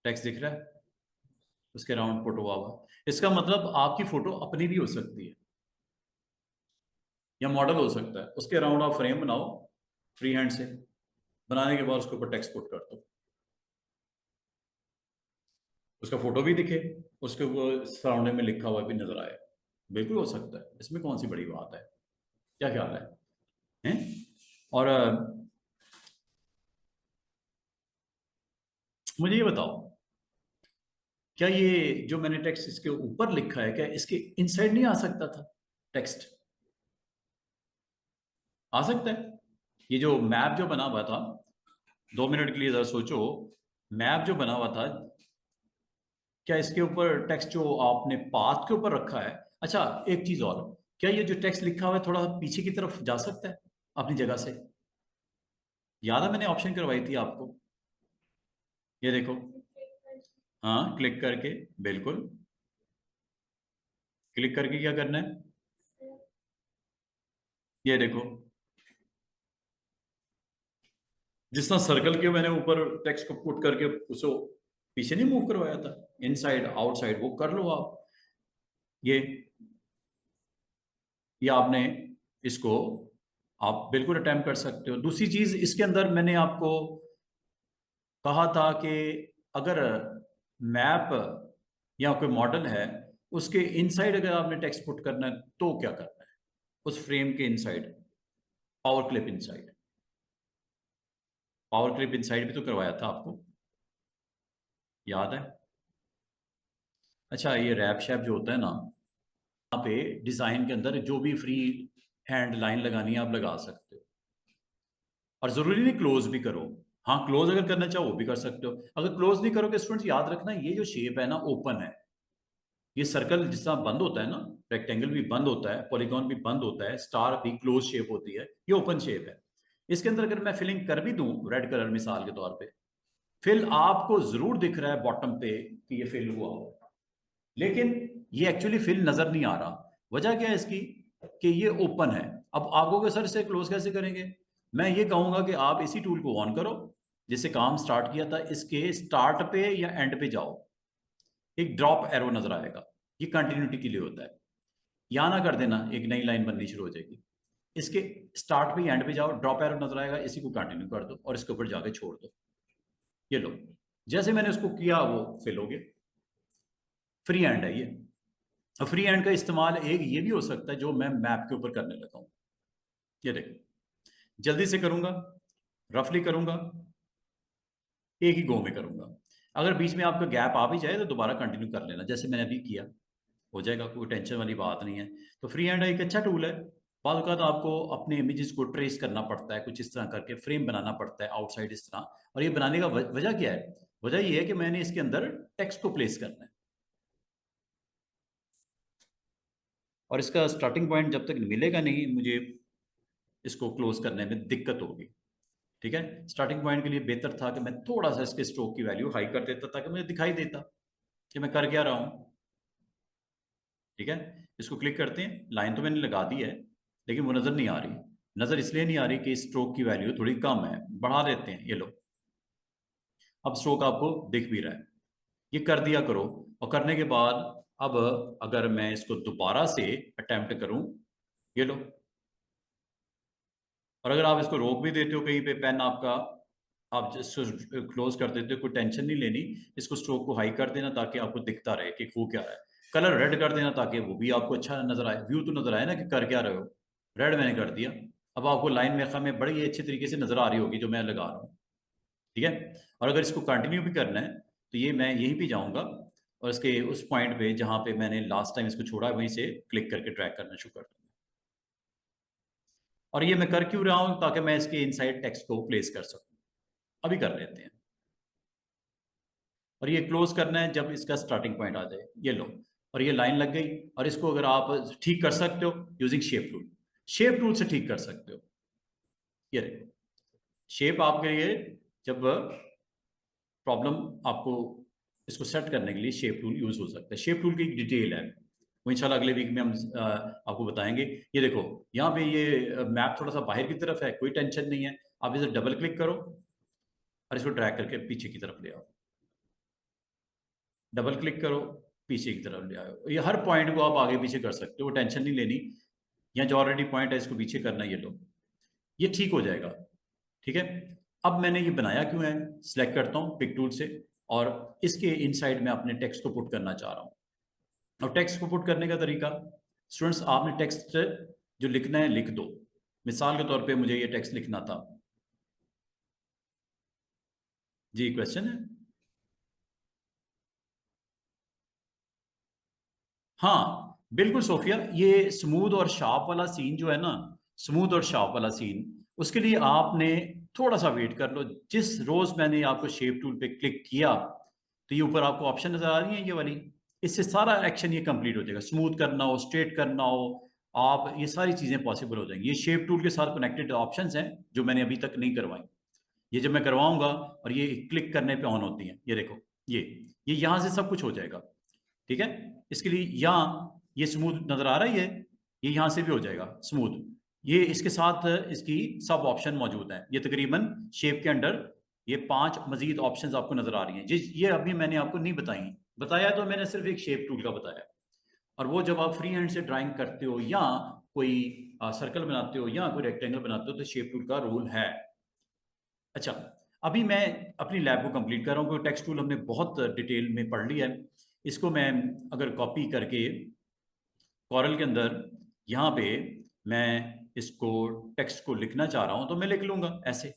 टेक्स्ट दिख रहा है, उसके अराउंड फोटो हुआ हुआ। इसका मतलब आपकी फोटो अपनी भी हो सकती है या मॉडल हो सकता है, उसके अराउंड आप फ्रेम बनाओ फ्री हैंड से। बनाने के बाद उसके ऊपर टेक्स्ट पुट कर दो, उसका फोटो भी दिखे, उसके ऊपर सराउंडिंग में लिखा हुआ भी नजर आए। बिल्कुल हो सकता है, इसमें कौन सी बड़ी बात है। क्या ख्याल है, हैं? और मुझे ये बताओ, क्या ये जो मैंने टेक्स्ट इसके ऊपर लिखा है, क्या इसके इनसाइड नहीं आ सकता था टेक्स्ट? आ सकता है। ये जो मैप जो बना हुआ था, 2 मिनट के लिए जरा सोचो, मैप जो बना हुआ था, क्या इसके ऊपर टेक्स्ट जो आपने पाथ के ऊपर रखा है, अच्छा एक चीज और, क्या ये जो टेक्स्ट लिखा हुआ है थोड़ा पीछे की तरफ जा सकता है अपनी जगह से? याद है मैंने ऑप्शन करवाई थी आपको, ये देखो। हाँ, क्लिक करके, बिल्कुल। क्लिक करके क्या करना है, ये देखो। जिस तरह सर्कल के मैंने ऊपर टेक्स्ट को पुट करके उसको पीछे नहीं मूव करवाया था, इनसाइड आउटसाइड, वो कर लो आप। ये आपने इसको आप बिल्कुल अटेम्प्ट कर सकते हो। दूसरी चीज इसके अंदर मैंने आपको कहा था कि अगर मैप या कोई मॉडल है, उसके इनसाइड अगर आपने टेक्स्ट पुट करना है तो क्या करना है, उस फ्रेम के inside, power clip inside. Power clip inside भी तो करवाया था आपको, याद है? अच्छा, ये रैप शैप जो होता है ना, यहाँ पे डिजाइन के अंदर जो भी फ्री हैंड लाइन लगानी है आप लगा सकते हो। और जरूरी नहीं क्लोज भी करो, हाँ क्लोज अगर करना चाहो वो भी कर सकते हो। अगर क्लोज नहीं करोगे स्टूडेंट्स, याद रखना ये जो शेप है ना ओपन है। ये सर्कल जिस तरह बंद होता है ना, रेक्टेंगल भी बंद होता है, पॉलीगॉन भी बंद होता है, स्टार भी क्लोज शेप होती है, ये ओपन शेप है। इसके अंदर अगर मैं फिलिंग कर भी दूं रेड कलर मिसाल के तौर पे, फिल आपको जरूर दिख रहा है बॉटम पे कि ये फिल हुआ हो, लेकिन ये एक्चुअली फिल नजर नहीं आ रहा। वजह क्या है इसकी, कि ये ओपन है। अब आप कहोगे सर इसे क्लोज कैसे करेंगे? मैं ये कहूंगा कि आप इसी टूल को ऑन करो, जिससे काम स्टार्ट किया था, इसके स्टार्ट पे या एंड पे जाओ, एक ड्रॉप एरो नजर आएगा, ये कंटिन्यूटी के लिए होता है। यहां ना कर देना, एक नई लाइन बननी शुरू हो जाएगी। इसके स्टार्ट पे एंड पे जाओ, ड्रॉप एरो नजर आएगा, इसी को कंटिन्यू कर दो और इसके ऊपर जाके छोड़ दो। ये लो, जैसे मैंने उसको किया वो फिल हो गया। फ्री हैंड है ये। फ्री हैंड का इस्तेमाल एक ये भी हो सकता है जो मैं मैप के ऊपर करने लगा हूं। ये देखो, जल्दी से करूंगा, रफली करूंगा, एक ही गो में करूंगा। अगर बीच में आपका गैप आ भी जाए तो दोबारा कंटिन्यू कर लेना, जैसे मैंने अभी किया, हो जाएगा, कोई टेंशन वाली बात नहीं है। तो फ्री हैंड एक अच्छा टूल है। बाद औक़ात आपको अपने इमेजेस को ट्रेस करना पड़ता है, कुछ इस तरह करके फ्रेम बनाना पड़ता है आउटसाइड इस तरह। और ये बनाने का वजह क्या है? वजह ये है कि मैंने इसके अंदर टेक्स्ट को प्लेस करना है, और इसका स्टार्टिंग पॉइंट जब तक मिलेगा नहीं मुझे, इसको क्लोज करने में दिक्कत होगी। ठीक है, स्टार्टिंग पॉइंट के लिए बेहतर था कि मैं थोड़ा सा इसके स्ट्रोक की वैल्यू हाई कर देता ताकि मुझे दिखाई देता कि मैं कर क्या रहा हूं। ठीक है, इसको क्लिक करते हैं, लाइन तो मैंने लगा दी है लेकिन वो नजर नहीं आ रही। नजर इसलिए नहीं आ रही कि स्ट्रोक की वैल्यू थोड़ी कम है, बढ़ा देते हैं, ये लो। अब स्ट्रोक आपको दिख भी रहा है। ये कर दिया करो। और करने के बाद अब अगर मैं इसको दोबारा से अटेम्प्ट करूं, ये लो, और अगर आप इसको रोक भी देते हो कहीं पे पेन आपका, आप इसको क्लोज कर देते हो, कोई टेंशन नहीं लेनी। इसको स्ट्रोक को हाई कर देना ताकि आपको दिखता रहे कि हो क्या रहा है। कलर रेड कर देना ताकि वो भी आपको अच्छा नजर आए, व्यू तो नजर आए ना कि कर क्या रहे हो। रेड मैंने कर दिया। अब आपको लाइन में बड़ी अच्छी तरीके से नजर आ रही होगी जो मैं लगा रहा हूँ। ठीक है। और अगर इसको कंटिन्यू भी करना है तो ये मैं यहीं पे जाऊंगा और इसके उस पॉइंट पे जहां पे मैंने लास्ट टाइम इसको छोड़ा है वहीं से क्लिक करके ड्रैग करना शुरू कर दूंगा। और ये मैं कर क्यों रहा हूं, ताकि मैं इसके इनसाइड टेक्स्ट को प्लेस कर सकूं। अभी कर लेते हैं। और ये क्लोज करना है जब इसका स्टार्टिंग पॉइंट आ जाए, ये लो। और ये लाइन लग गई। और इसको अगर आप ठीक कर सकते हो using shape tool, shape tool से ठीक कर सकते हो। ये देखो, शेप आपके लिए जब प्रॉब्लम आपको इसको सेट करने के लिए शेप टूल यूज हो सकता है। शेप टूल की एक डिटेल है, वो इंशाल्लाह अगले वीक में हम आपको बताएंगे। ये देखो, यहाँ पे ये मैप थोड़ा सा बाहर की तरफ है, कोई टेंशन नहीं है। आप इसे डबल क्लिक करो और इसको ड्रैग करके पीछे की तरफ ले आओ। डबल क्लिक करो, पीछे की तरफ ले आओ। ये हर पॉइंट को आप आगे पीछे कर सकते हो, टेंशन नहीं लेनी। यहाँ जो ऑलरेडी पॉइंट है इसको पीछे करना, ये लो, ये ठीक हो जाएगा। ठीक है। अब मैंने ये बनाया क्यों है, सिलेक्ट करता हूँ पिक टूल से, और इसके इनसाइड में अपने टेक्स्ट को पुट करना चाह रहा हूँ। और टेक्स्ट को पुट करने का तरीका, स्टूडेंट्स आपने टेक्स्ट जो लिखना है लिख दो। मिसाल के तौर पे मुझे ये टेक्स्ट लिखना था। जी, क्वेश्चन है। हाँ बिल्कुल सोफिया, ये स्मूथ और शार्प वाला सीन जो है ना, स्मूथ और शार्प वाला सीन, उसके लिए आपने थोड़ा सा वेट कर लो। जिस रोज मैंने आपको शेप टूल पे क्लिक किया तो ये ऊपर आपको ऑप्शन नजर आ रही है ये वाली, इससे सारा एक्शन ये कंप्लीट हो जाएगा। स्मूथ करना हो, स्ट्रेट करना हो, आप ये सारी चीजें पॉसिबल हो जाएंगी। ये शेप टूल के साथ कनेक्टेड ऑप्शंस हैं जो मैंने अभी तक नहीं करवाई। ये जब मैं करवाऊंगा और ये क्लिक करने पे ऑन होती है, ये देखो, ये यहां से सब कुछ हो जाएगा। ठीक है। इसके लिए यहाँ ये स्मूथ नजर आ रहा है, ये यहाँ से भी हो जाएगा स्मूथ। ये इसके साथ इसकी सब ऑप्शन मौजूद हैं। ये तकरीबन शेप के अंडर ये 5 मजीद ऑप्शंस आपको नजर आ रही हैं। ये अभी मैंने आपको नहीं बताई, बताया तो मैंने सिर्फ एक शेप टूल का बताया। और वो जब आप फ्री हैंड से ड्राइंग करते हो या कोई सर्कल बनाते हो या कोई रेक्टेंगल बनाते हो तो शेप टूल का रोल है। अच्छा, अभी मैं अपनी लैब को कंप्लीट कर रहा हूँ, क्योंकि टेक्स्ट टूल हमने बहुत डिटेल में पढ़ लिया है। इसको मैं अगर कॉपी करके कॉरल के अंदर यहाँ पे मैं इसको टेक्स्ट को लिखना चाह रहा हूँ तो मैं लिख लूंगा ऐसे,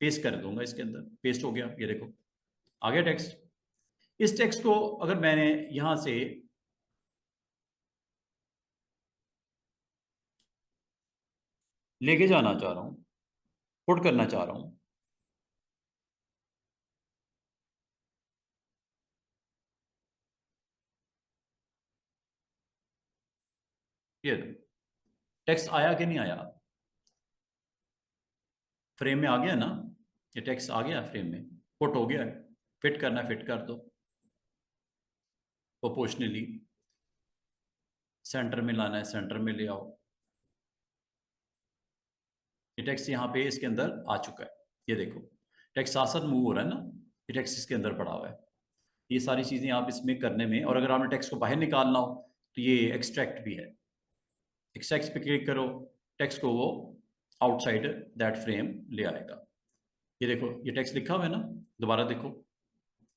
पेस्ट कर दूंगा इसके अंदर। पेस्ट हो गया, ये देखो आ गया टेक्स्ट। इस टेक्स्ट को अगर मैंने यहाँ से लेके जाना चाह रहा हूँ, पुट करना चाह रहा हूँ, ये टेक्स्ट आया कि नहीं आया, फ्रेम में आ गया ना, ये टेक्स्ट आ गया फ्रेम में, पुट हो गया। फिट करना, फिट कर दो प्रोपोर्शनली। सेंटर में लाना है, सेंटर में ले आओ। ये टेक्स्ट यहाँ पे इसके अंदर आ चुका है, ये देखो टेक्स्ट साथ साथ मूव हो रहा है ना, ये टेक्स्ट इसके अंदर पड़ा हुआ है। ये सारी चीजें आप इसमें करने में, और अगर आपने टेक्स्ट को बाहर निकालना हो तो ये एक्सट्रैक्ट भी है। एक्सट्रैक्ट पे क्लिक करो, टेक्स्ट को वो आउटसाइड दैट फ्रेम ले आएगा। ये देखो ये टेक्स्ट लिखा हुआ है ना, दोबारा देखो,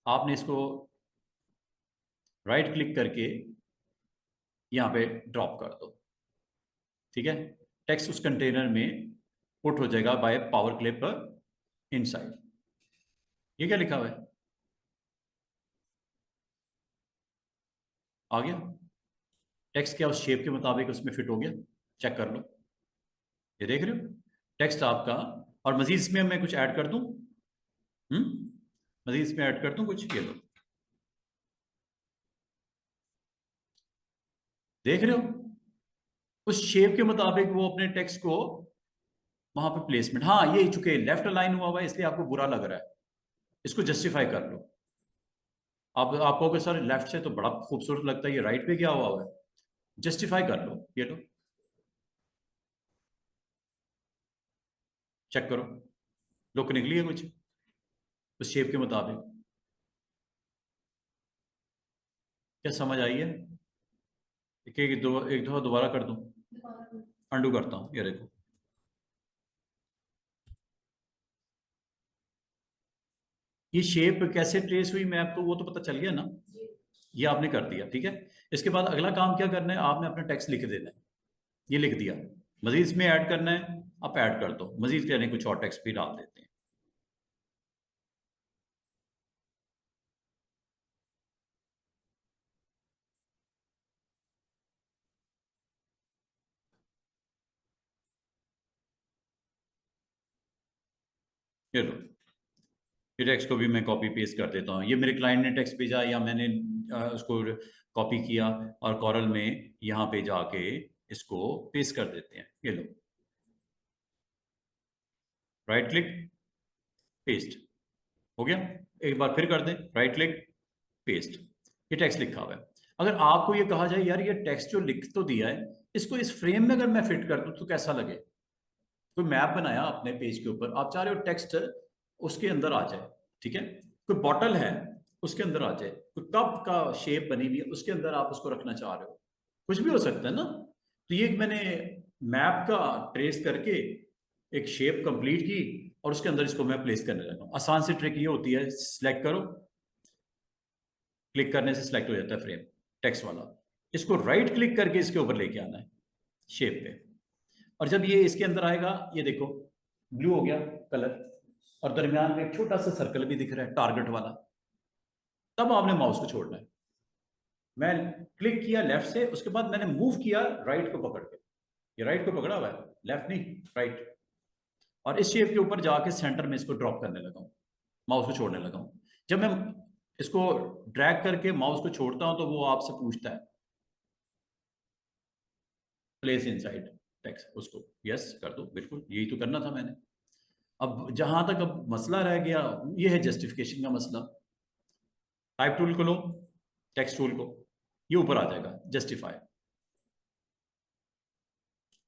आपने इसको राइट क्लिक करके यहाँ पे ड्रॉप कर दो। ठीक है। टेक्स्ट उस कंटेनर में पुट हो जाएगा बाय पावर क्लिप इनसाइड। ये क्या लिखा हुआ है, आ गया टेक्स्ट, क्या उस शेप के मुताबिक उसमें फिट हो गया, चेक कर लो। ये देख रहे हो टेक्स्ट आपका। और मजीद इसमें मैं कुछ ऐड कर दूं, मजीद इसमें ऐड कर दूं कुछ, ये लो, देख रहे हो उस शेप के मुताबिक वो अपने टेक्स्ट को वहां पे प्लेसमेंट। हाँ, ये चूंकि लेफ्ट अलाइन हुआ हुआ है इसलिए आपको बुरा लग रहा है, इसको जस्टिफाई कर लो। आप कहोगे सर लेफ्ट से तो बड़ा खूबसूरत लगता है, ये राइट पे क्या हुआ हुआ है, जस्टिफाई कर लो, ये लो, चेक करो, लुक निकली है कुछ उस शेप के मुताबिक। क्या समझ आई है? एक दफा दोबारा कर दूं? अंडू करता हूं, ये देखो। ये शेप कैसे ट्रेस हुई मैप, तो वो तो पता चल गया ना, ये आपने कर दिया, ठीक है। इसके बाद अगला काम क्या करना है, आपने अपना टेक्स्ट लिख देना है। ये लिख दिया, मजीद इसमें ऐड करना है, आप ऐड कर दो, मजीद कहने कुछ और टेक्स्ट भी डाल देते हैं। ये लो, ये टेक्स्ट को भी मैं कॉपी पेस्ट कर देता हूँ। ये मेरे क्लाइंट ने टेक्स्ट भेजा या मैंने उसको कॉपी किया और कॉरल में यहाँ पे जाके इसको पेस्ट कर देते हैं। ये लो, राइट क्लिक, पेस्ट, हो गया। एक बार फिर कर दें, राइट क्लिक, पेस्ट, ये टेक्स्ट लिखा हुआ है। अगर आपको ये कहा जाए यार ये टेक्स्ट जो लिख तो दिया है, इसको इस फ्रेम में अगर मैं फिट कर दूं तो कैसा लगे? कोई मैप बनाया अपने पेज के ऊपर, आप चाह रहे हो टेक्स्ट उसके अंदर आ जाए, ठीक है। कोई बॉटल है, उसके अंदर आ जाए। कोई कप का शेप बनी हुई है, उसके अंदर आप उसको रखना चाह रहे हो, कुछ भी हो सकता है ना। तो ये मैंने मैप का ट्रेस करके एक शेप कंप्लीट की और उसके अंदर इसको मैं प्लेस करने लगा। आसान सी ट्रिक ये होती है, सिलेक्ट करो, क्लिक करने से सिलेक्ट हो जाता है फ्रेम टेक्स्ट वाला। इसको राइट क्लिक करके इसके ऊपर लेके आना है शेप पे, और जब ये इसके अंदर आएगा, ये देखो ब्लू हो गया कलर, और दरमियान में एक छोटा सा सर्कल भी दिख रहा है टारगेट वाला। तब आपने माउस को छोड़ना है। मैं क्लिक किया लेफ्ट से, उसके बाद मैंने मूव किया राइट को पकड़ के, ये राइट को पकड़ा हुआ है, लेफ्ट नहीं, राइट। और इस शेप के ऊपर जाके सेंटर में इसको ड्रॉप करने लगा हूं, माउस को छोड़ने लगा हूं। जब मैं इसको ड्रैग करके माउस को छोड़ता हूं तो वो आपसे पूछता है प्लेस इनसाइड टेक्स्ट, उसको यस कर दो, बिल्कुल यही तो करना था मैंने। अब जहां तक अब मसला रह गया, ये है जस्टिफिकेशन का मसला। टाइप टूल को लो, टेक्स्ट टूल को, ये ऊपर आ जाएगा जस्टिफाई।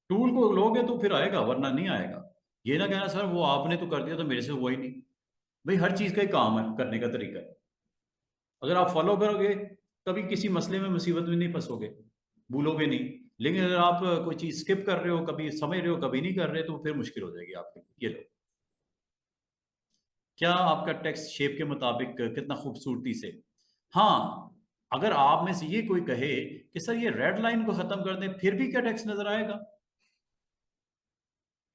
टूल को लोगे तो फिर आएगा, वरना नहीं आएगा। ये ना कहना सर वो आपने तो कर दिया तो मेरे से हुआ ही नहीं। भाई हर चीज का ही काम है, करने का तरीका है। अगर आप फॉलो करोगे कभी किसी मसले में मुसीबत में नहीं फंसोगे, भूलोगे नहीं। लेकिन अगर आप कोई चीज स्किप कर रहे हो, कभी समझ रहे हो कभी नहीं कर रहे, तो फिर मुश्किल हो जाएगी आपके लिए। ये लो, क्या आपका टेक्स्ट शेप के मुताबिक कितना खूबसूरती से। हाँ, अगर आप में से ये कोई कहे कि सर ये रेड लाइन को खत्म कर दें, फिर भी क्या टेक्स्ट नजर आएगा?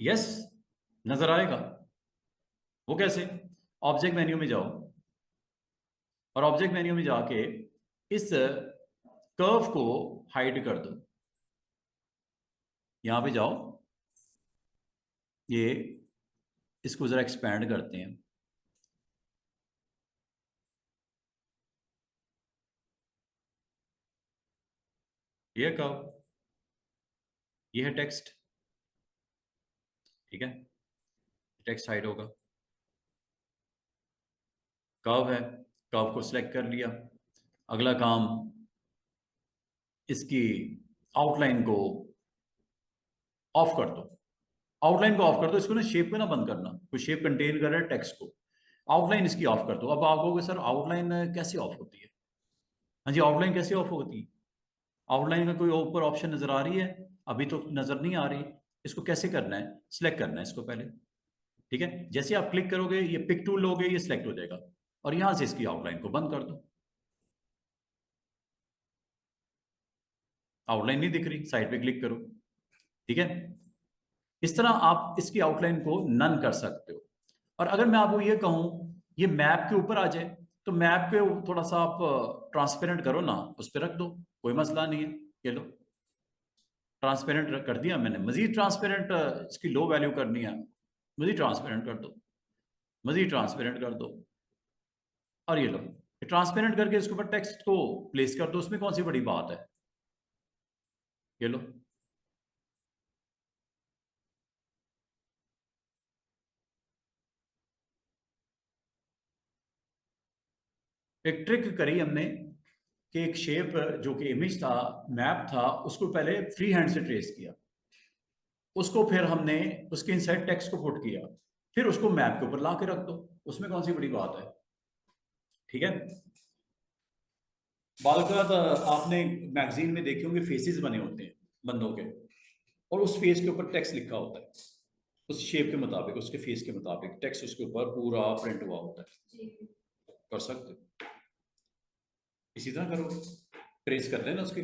यस, नजर आएगा। वो कैसे? ऑब्जेक्ट मेन्यू में जाओ, और ऑब्जेक्ट मेन्यू में जाके इस कर्व को हाइड कर दो। यहां पे जाओ, ये इसको जरा एक्सपैंड करते हैं। ये कर्व, ये है टेक्स्ट, ठीक है। टेक्स्ट हाइड होगा, कर्व है, कर्व को सिलेक्ट कर लिया। अगला काम, इसकी आउटलाइन को ऑफ कर दो। आउटलाइन को ऑफ कर दो, इसको ना शेप को ना बंद करना, कोई शेप कंटेन कर रहा है टेक्स्ट को। आउटलाइन इसकी ऑफ कर दो। अब आप कहोगे सर आउटलाइन कैसे ऑफ होती है? हाँ जी, आउटलाइन कैसे ऑफ होती है? आउटलाइन का कोई ऊपर ऑप्शन नजर आ रही है? अभी तो नजर नहीं आ रही। इसको कैसे करना है? सिलेक्ट करना है इसको पहले, ठीक है। जैसे आप क्लिक करोगे, ये पिक टूल लोगे, ये सिलेक्ट हो जाएगा, और यहां से इसकी आउटलाइन को बंद कर दो। आउटलाइन नहीं दिख रही, साइड पे क्लिक करो, ठीक है। इस तरह आप इसकी आउटलाइन को नन कर सकते हो। और अगर मैं आपको ये कहूं ये मैप के ऊपर आ जाए, तो मैप पे थोड़ा सा आप ट्रांसपेरेंट करो ना, उस पर रख दो, कोई मसला नहीं है। ये लो, ट्रांसपेरेंट कर दिया मैंने। मजीद ट्रांसपेरेंट इसकी लो वैल्यू करनी है, मजीद ट्रांसपेरेंट कर दो, मजीद ट्रांसपेरेंट कर दो। और ये लो, ट्रांसपेरेंट करके इसके ऊपर टेक्स्ट को प्लेस कर दो, उसमें कौन सी बड़ी बात है? ये लो, एक ट्रिक करी हमने कि एक शेप जो कि इमेज था, मैप था, उसको पहले फ्री हैंड से ट्रेस किया, उसको फिर हमने उसके इनसाइड टेक्स्ट को पुट किया, फिर उसको मैप के ऊपर ला के रख दो, उसमें कौन सी बड़ी बात है? ठीक है। बाल का तो आपने मैगजीन में देखे होंगे, फेसेस बने होते हैं बंदों के, और उस फेस के ऊपर टेक्स्ट लिखा होता है, उस शेप के मुताबिक, उसके फेस के मुताबिक टेक्स्ट उसके ऊपर पूरा प्रिंट हुआ होता है। कर सकते हो, इसी तरह करोगे, ट्रेस कर लेना उसकी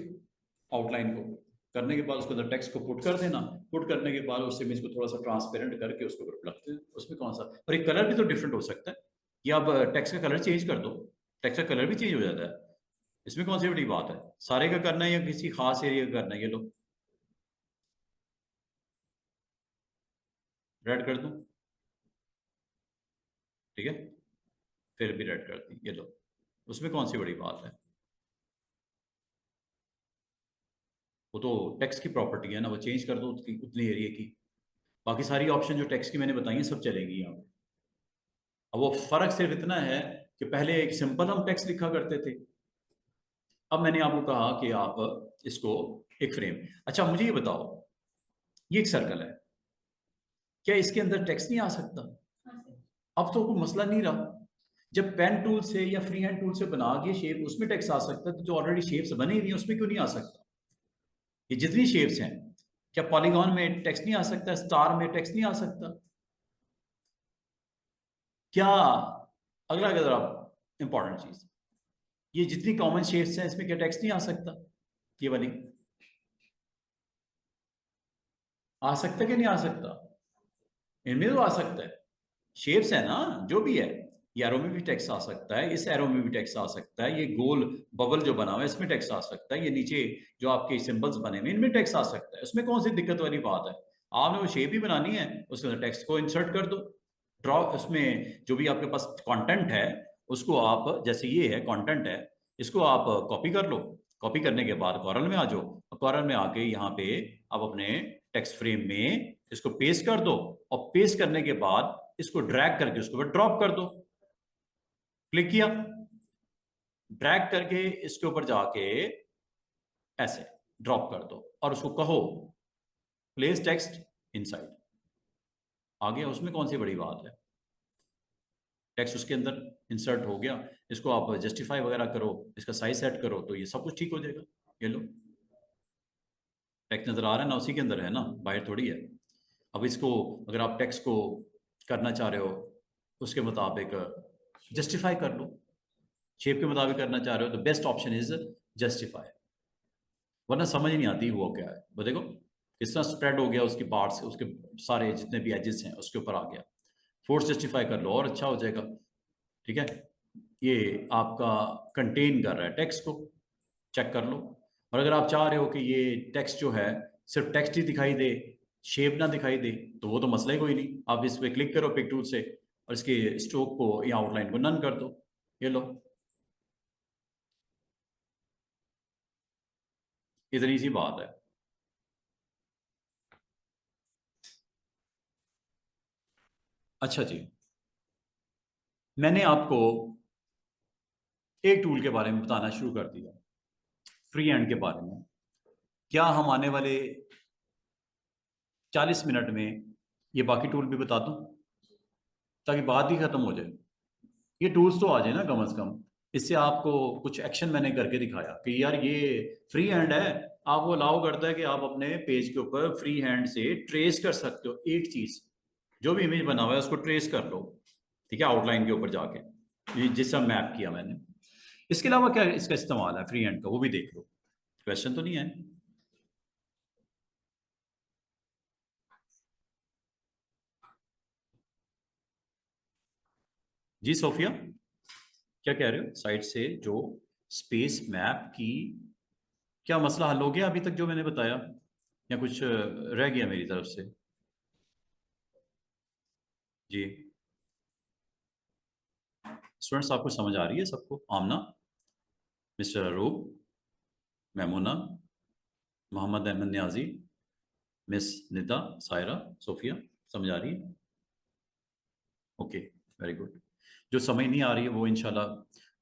आउटलाइन को, करने के बाद उसके अंदर टेक्स्ट को पुट कर देना, पुट करने के बाद उस इमेज को थोड़ा सा ट्रांसपेरेंट करके उसके ऊपर रख देना। उसमें कौन सा, और एक कलर भी तो डिफरेंट हो सकता है, या आप टेक्स्ट का कलर चेंज कर दो, टेक्स्ट का कलर भी चेंज हो जाता है। इसमें कौन सी बड़ी बात है, सारे का करना है या किसी खास एरिया का करना है? ये लो रेड कर दूं, ठीक है, फिर भी रेड कर दी, ये लो, उसमें कौन सी बड़ी बात है? वो तो टेक्स्ट की प्रॉपर्टी है ना, वो चेंज कर दो उतनी एरिया की, बाकी सारी ऑप्शन जो टेक्स्ट की मैंने बताई हैं सब चलेगी यहाँ पे। अब वो फर्क सिर्फ इतना है कि पहले एक सिंपल हम टेक्स्ट लिखा करते थे, अब मैंने आपको कहा कि आप इसको एक फ्रेम। अच्छा मुझे ये बताओ, ये एक सर्कल है, क्या इसके अंदर टेक्स्ट नहीं आ सकता? अब तो कोई मसला नहीं रहा, जब पेन टूल से या फ्री हैंड टूल से बना के शेप उसमें टेक्स्ट आ सकता है, तो जो ऑलरेडी शेप्स बनी हुई हैं उसमें क्यों नहीं आ सकता? ये जितनी शेप्स हैं, क्या पॉलीगॉन में टेक्स्ट नहीं आ सकता, स्टार में टेक्स्ट नहीं आ सकता? क्या, अगला अगर आप इंपॉर्टेंट चीज, ये जितनी कॉमन शेप्स हैं इसमें क्या टेक्स्ट नहीं आ सकता? ये वाली आ सकता कि नहीं आ सकता? इनमें तो आ सकता है, शेप्स है ना, जो भी है, ये एरो में भी टेक्स्ट आ सकता है, इस एरो में भी टेक्स्ट आ सकता है, ये गोल बबल जो बना हुआ है इसमें टेक्स्ट आ सकता है, ये नीचे जो आपके सिंबल्स बने हुए इनमें टेक्स्ट आ सकता है, उसमें कौन सी दिक्कत वाली बात है? आपने वो शेप ही बनानी है, उसके अंदर टेक्स्ट को इंसर्ट कर दो, ड्रॉ, उसमें जो भी आपके पास कंटेंट है उसको आप, जैसे ये है कंटेंट है, इसको आप कॉपी कर लो, कॉपी करने के बाद कॉर्नर में आ जाओ, कॉर्नर में आके यहाँ पे आप अपने टेक्स्ट फ्रेम में इसको पेस्ट कर दो, और पेस्ट करने के बाद इसको ड्रैग करके उसके ऊपर ड्रॉप कर दो, क्लिक किया, ड्रैग करके इसके ऊपर जाके ऐसे ड्रॉप कर दो, और उसको कहो प्लेस टेक्स्ट इनसाइड, आ गया, उसमें कौन सी बड़ी बात है? टेक्स्ट उसके अंदर इंसर्ट हो गया, इसको आप जस्टिफाई वगैरह करो, इसका साइज सेट करो, तो ये सब कुछ ठीक हो जाएगा। ये लो, टेक्स्ट नजर आ रहा है ना, उसी के अंदर है ना, बाहर थोड़ी है। अब इसको अगर आप टेक्स्ट को करना चाह रहे हो उसके मुताबिक जस्टिफाई कर लो, शेप के मुताबिक करना चाह रहे हो तो बेस्ट ऑप्शन इज जस्टिफाई, वरना समझ ही नहीं आती हुआ क्या है। वो देखो किस तरह स्प्रेड हो गया, उसकी पार्ट्स, उसके सारे जितने भी एजेस हैं उसके ऊपर आ गया, फोर्स जस्टिफाई कर लो और अच्छा हो जाएगा, ठीक है। ये आपका कंटेन कर रहा है टेक्स्ट को, चेक कर लो। और अगर आप चाह रहे हो कि ये टेक्स्ट जो है सिर्फ टेक्स्ट ही दिखाई दे, शेप ना दिखाई दे, तो वो तो मसला ही कोई नहीं, आप इस पर क्लिक करो पिक टूल से और इसके स्ट्रोक को या आउटलाइन को नन कर दो, ये लो, इतनी सी बात है। अच्छा जी, मैंने आपको एक टूल के बारे में बताना शुरू कर दिया, फ्री हैंड के बारे में। क्या हम आने वाले 40 मिनट में ये बाकी टूल भी बता दूं, ताकि बात ही खत्म हो जाए, ये टूल्स तो आ जाए ना कम से कम। इससे आपको कुछ एक्शन मैंने करके दिखाया कि यार ये फ्री हैंड है, आपको अलाउ करता है कि आप अपने पेज के ऊपर फ्री हैंड से ट्रेस कर सकते हो एक चीज, जो भी इमेज बना हुआ है उसको ट्रेस कर लो, ठीक है, आउटलाइन के ऊपर जाके, ये जिस सब मैप किया मैंने। इसके अलावा क्या इसका इस्तेमाल है फ्री हैंड का, वो भी देख लो, क्वेश्चन तो नहीं है? जी सोफिया, क्या कह रहे हो, साइड से जो स्पेस मैप की, क्या मसला हल हो गया अभी तक जो मैंने बताया, या कुछ रह गया मेरी तरफ से? जी, स्टूडेंट्स आपको समझ आ रही है सबको? आमना, मिस्टर अरूब, मैमूना, मोहम्मद अहमद न्याजी, मिस निदा, सायरा, सोफिया, समझ आ रही है? Okay, very good. जो समझ नहीं आ रही है वो इंशाल्लाह,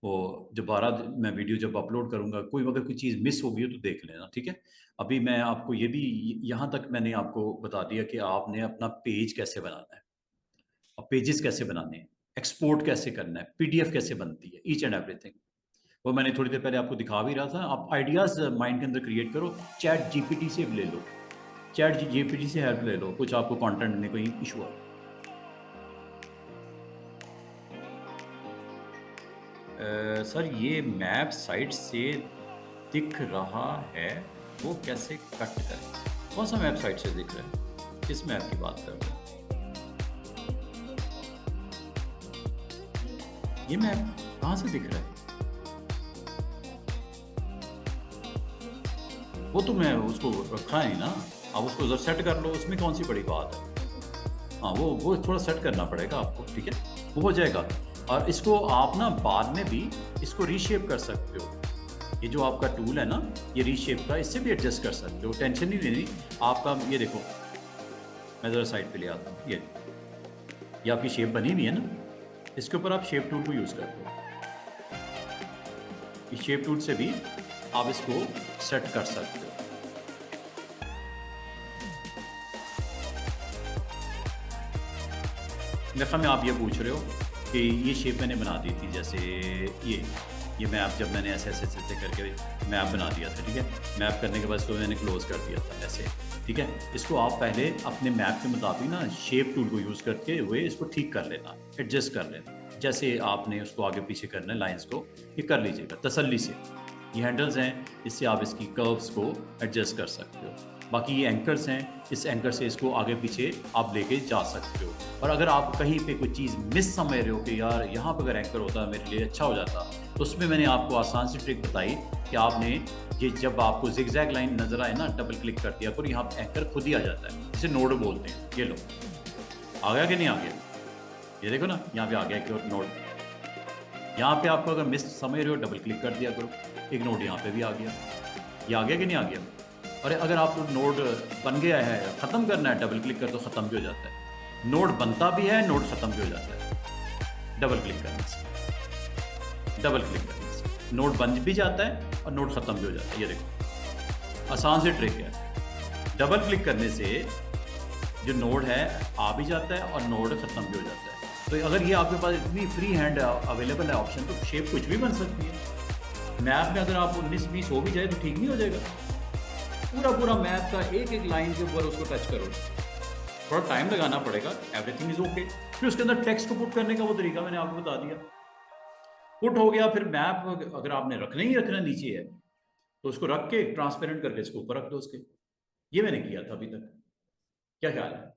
वो दोबारा मैं वीडियो जब अपलोड करूंगा, कोई अगर कोई चीज़ मिस हो गई हो तो देख लेना, ठीक है। अभी मैं आपको ये भी, यहाँ तक मैंने आपको बता दिया कि आपने अपना पेज कैसे बनाना है, और पेजेस कैसे बनाने हैं, एक्सपोर्ट कैसे करना है, पीडीएफ कैसे बनती है, ईच एंड एवरीथिंग। वो मैंने थोड़ी देर पहले आपको दिखा भी रहा था। आप आइडियाज़ माइंड के अंदर क्रिएट करो, चैट जीपीटी से ले लो, चैट जीपीटी से हेल्प ले लो, कुछ आपको कंटेंट में कोई इशू है। सर ये मैप साइट से दिख रहा है, वो कैसे कट करें? कौन सा मैप साइट से दिख रहा है? किस मैप की बात कर रहे हैं? ये मैप कहाँ से दिख रहा है? वो तो मैं उसको रखा है ना, आप उसको उधर सेट कर लो, उसमें कौन सी बड़ी बात है। हाँ, वो थोड़ा सेट करना पड़ेगा आपको, ठीक है, वो हो जाएगा। और इसको आप ना बाद में भी इसको रीशेप कर सकते हो। ये जो आपका टूल है ना, ये रीशेप का, इससे भी एडजस्ट कर सकते हो, टेंशन नहीं लेनी आपका। ये देखो, मैं ज़रा साइड पे ले आता हूँ। ये आपकी शेप बनी हुई है ना, इसके ऊपर आप शेप टूल को यूज़ करते हो। इस शेप टूल से भी आप इसको सेट कर सकते हो। देखा, मैं आप ये पूछ रहे हो कि ये शेप मैंने बना दी थी, जैसे ये मैप जब मैंने ऐसे ऐसे ऐसे करके मैप बना दिया था, ठीक है। मैप करने के बाद इसको मैंने क्लोज कर दिया था ऐसे, ठीक है। इसको आप पहले अपने मैप के मुताबिक ना शेप टूल को यूज़ करके हुए इसको ठीक कर लेना, एडजस्ट कर लेना। जैसे आपने उसको आगे पीछे करना है, लाइंस को ये कर लीजिएगा तसल्ली से। ये हैंडल्स हैं, इससे आप इसकी कर्व्स को एडजस्ट कर सकते हो। बाकी ये एंकर्स हैं, इस एंकर से इसको आगे पीछे आप लेके जा सकते हो। और अगर आप कहीं पे कोई चीज़ मिस समझ रहे हो कि यार यहाँ पर अगर एंकर होता मेरे लिए अच्छा हो जाता, तो उसमें मैंने आपको आसान सी ट्रिक बताई कि आपने ये जब आपको जिगजैग लाइन नज़र आए ना, डबल क्लिक कर दिया करो, यहाँ एंकर खुद ही आ जाता है, इसे नोड बोलते हैं। ये लो, आ गया कि नहीं आ गया? ये देखो ना, यहाँ पे आ गया एक और नोड। यहाँ पे आपको अगर मिस समझ रहे हो, डबल क्लिक कर दिया करो, एक नोड यहाँ पे भी आ गया। ये आ गया कि नहीं आ गया? और अगर आपको नोड बन गया है, ख़त्म करना है, डबल क्लिक कर तो ख़त्म भी हो जाता है। नोड बनता भी है, नोड ख़त्म भी हो जाता है डबल क्लिक करने से। डबल क्लिक करने से नोड बन भी जाता है और नोड ख़त्म भी हो जाता है। ये देखो, आसान सी ट्रिक है। डबल क्लिक करने से जो नोड है आ भी जाता है और नोड ख़त्म भी हो जाता है। तो अगर ये आपके पास इतनी फ्री हैंड अवेलेबल है ऑप्शन, तो शेप कुछ भी बन सकती है। मैप में अगर आप 19-20 हो भी जाए तो ठीक नहीं हो जाएगा। पूरा मैप का एक एक लाइन के ऊपर उसको टच करो, थोड़ा टाइम लगाना पड़ेगा, एवरीथिंग इज ओके। फिर उसके अंदर टेक्स्ट को पुट करने का वो तरीका मैंने आपको बता दिया। पुट हो गया, फिर मैप अगर आपने रखना ही रखना नीचे है तो उसको रख के ट्रांसपेरेंट करके इसको ऊपर रख दो उसके। ये मैंने किया था अभी तक। क्या ख्याल है?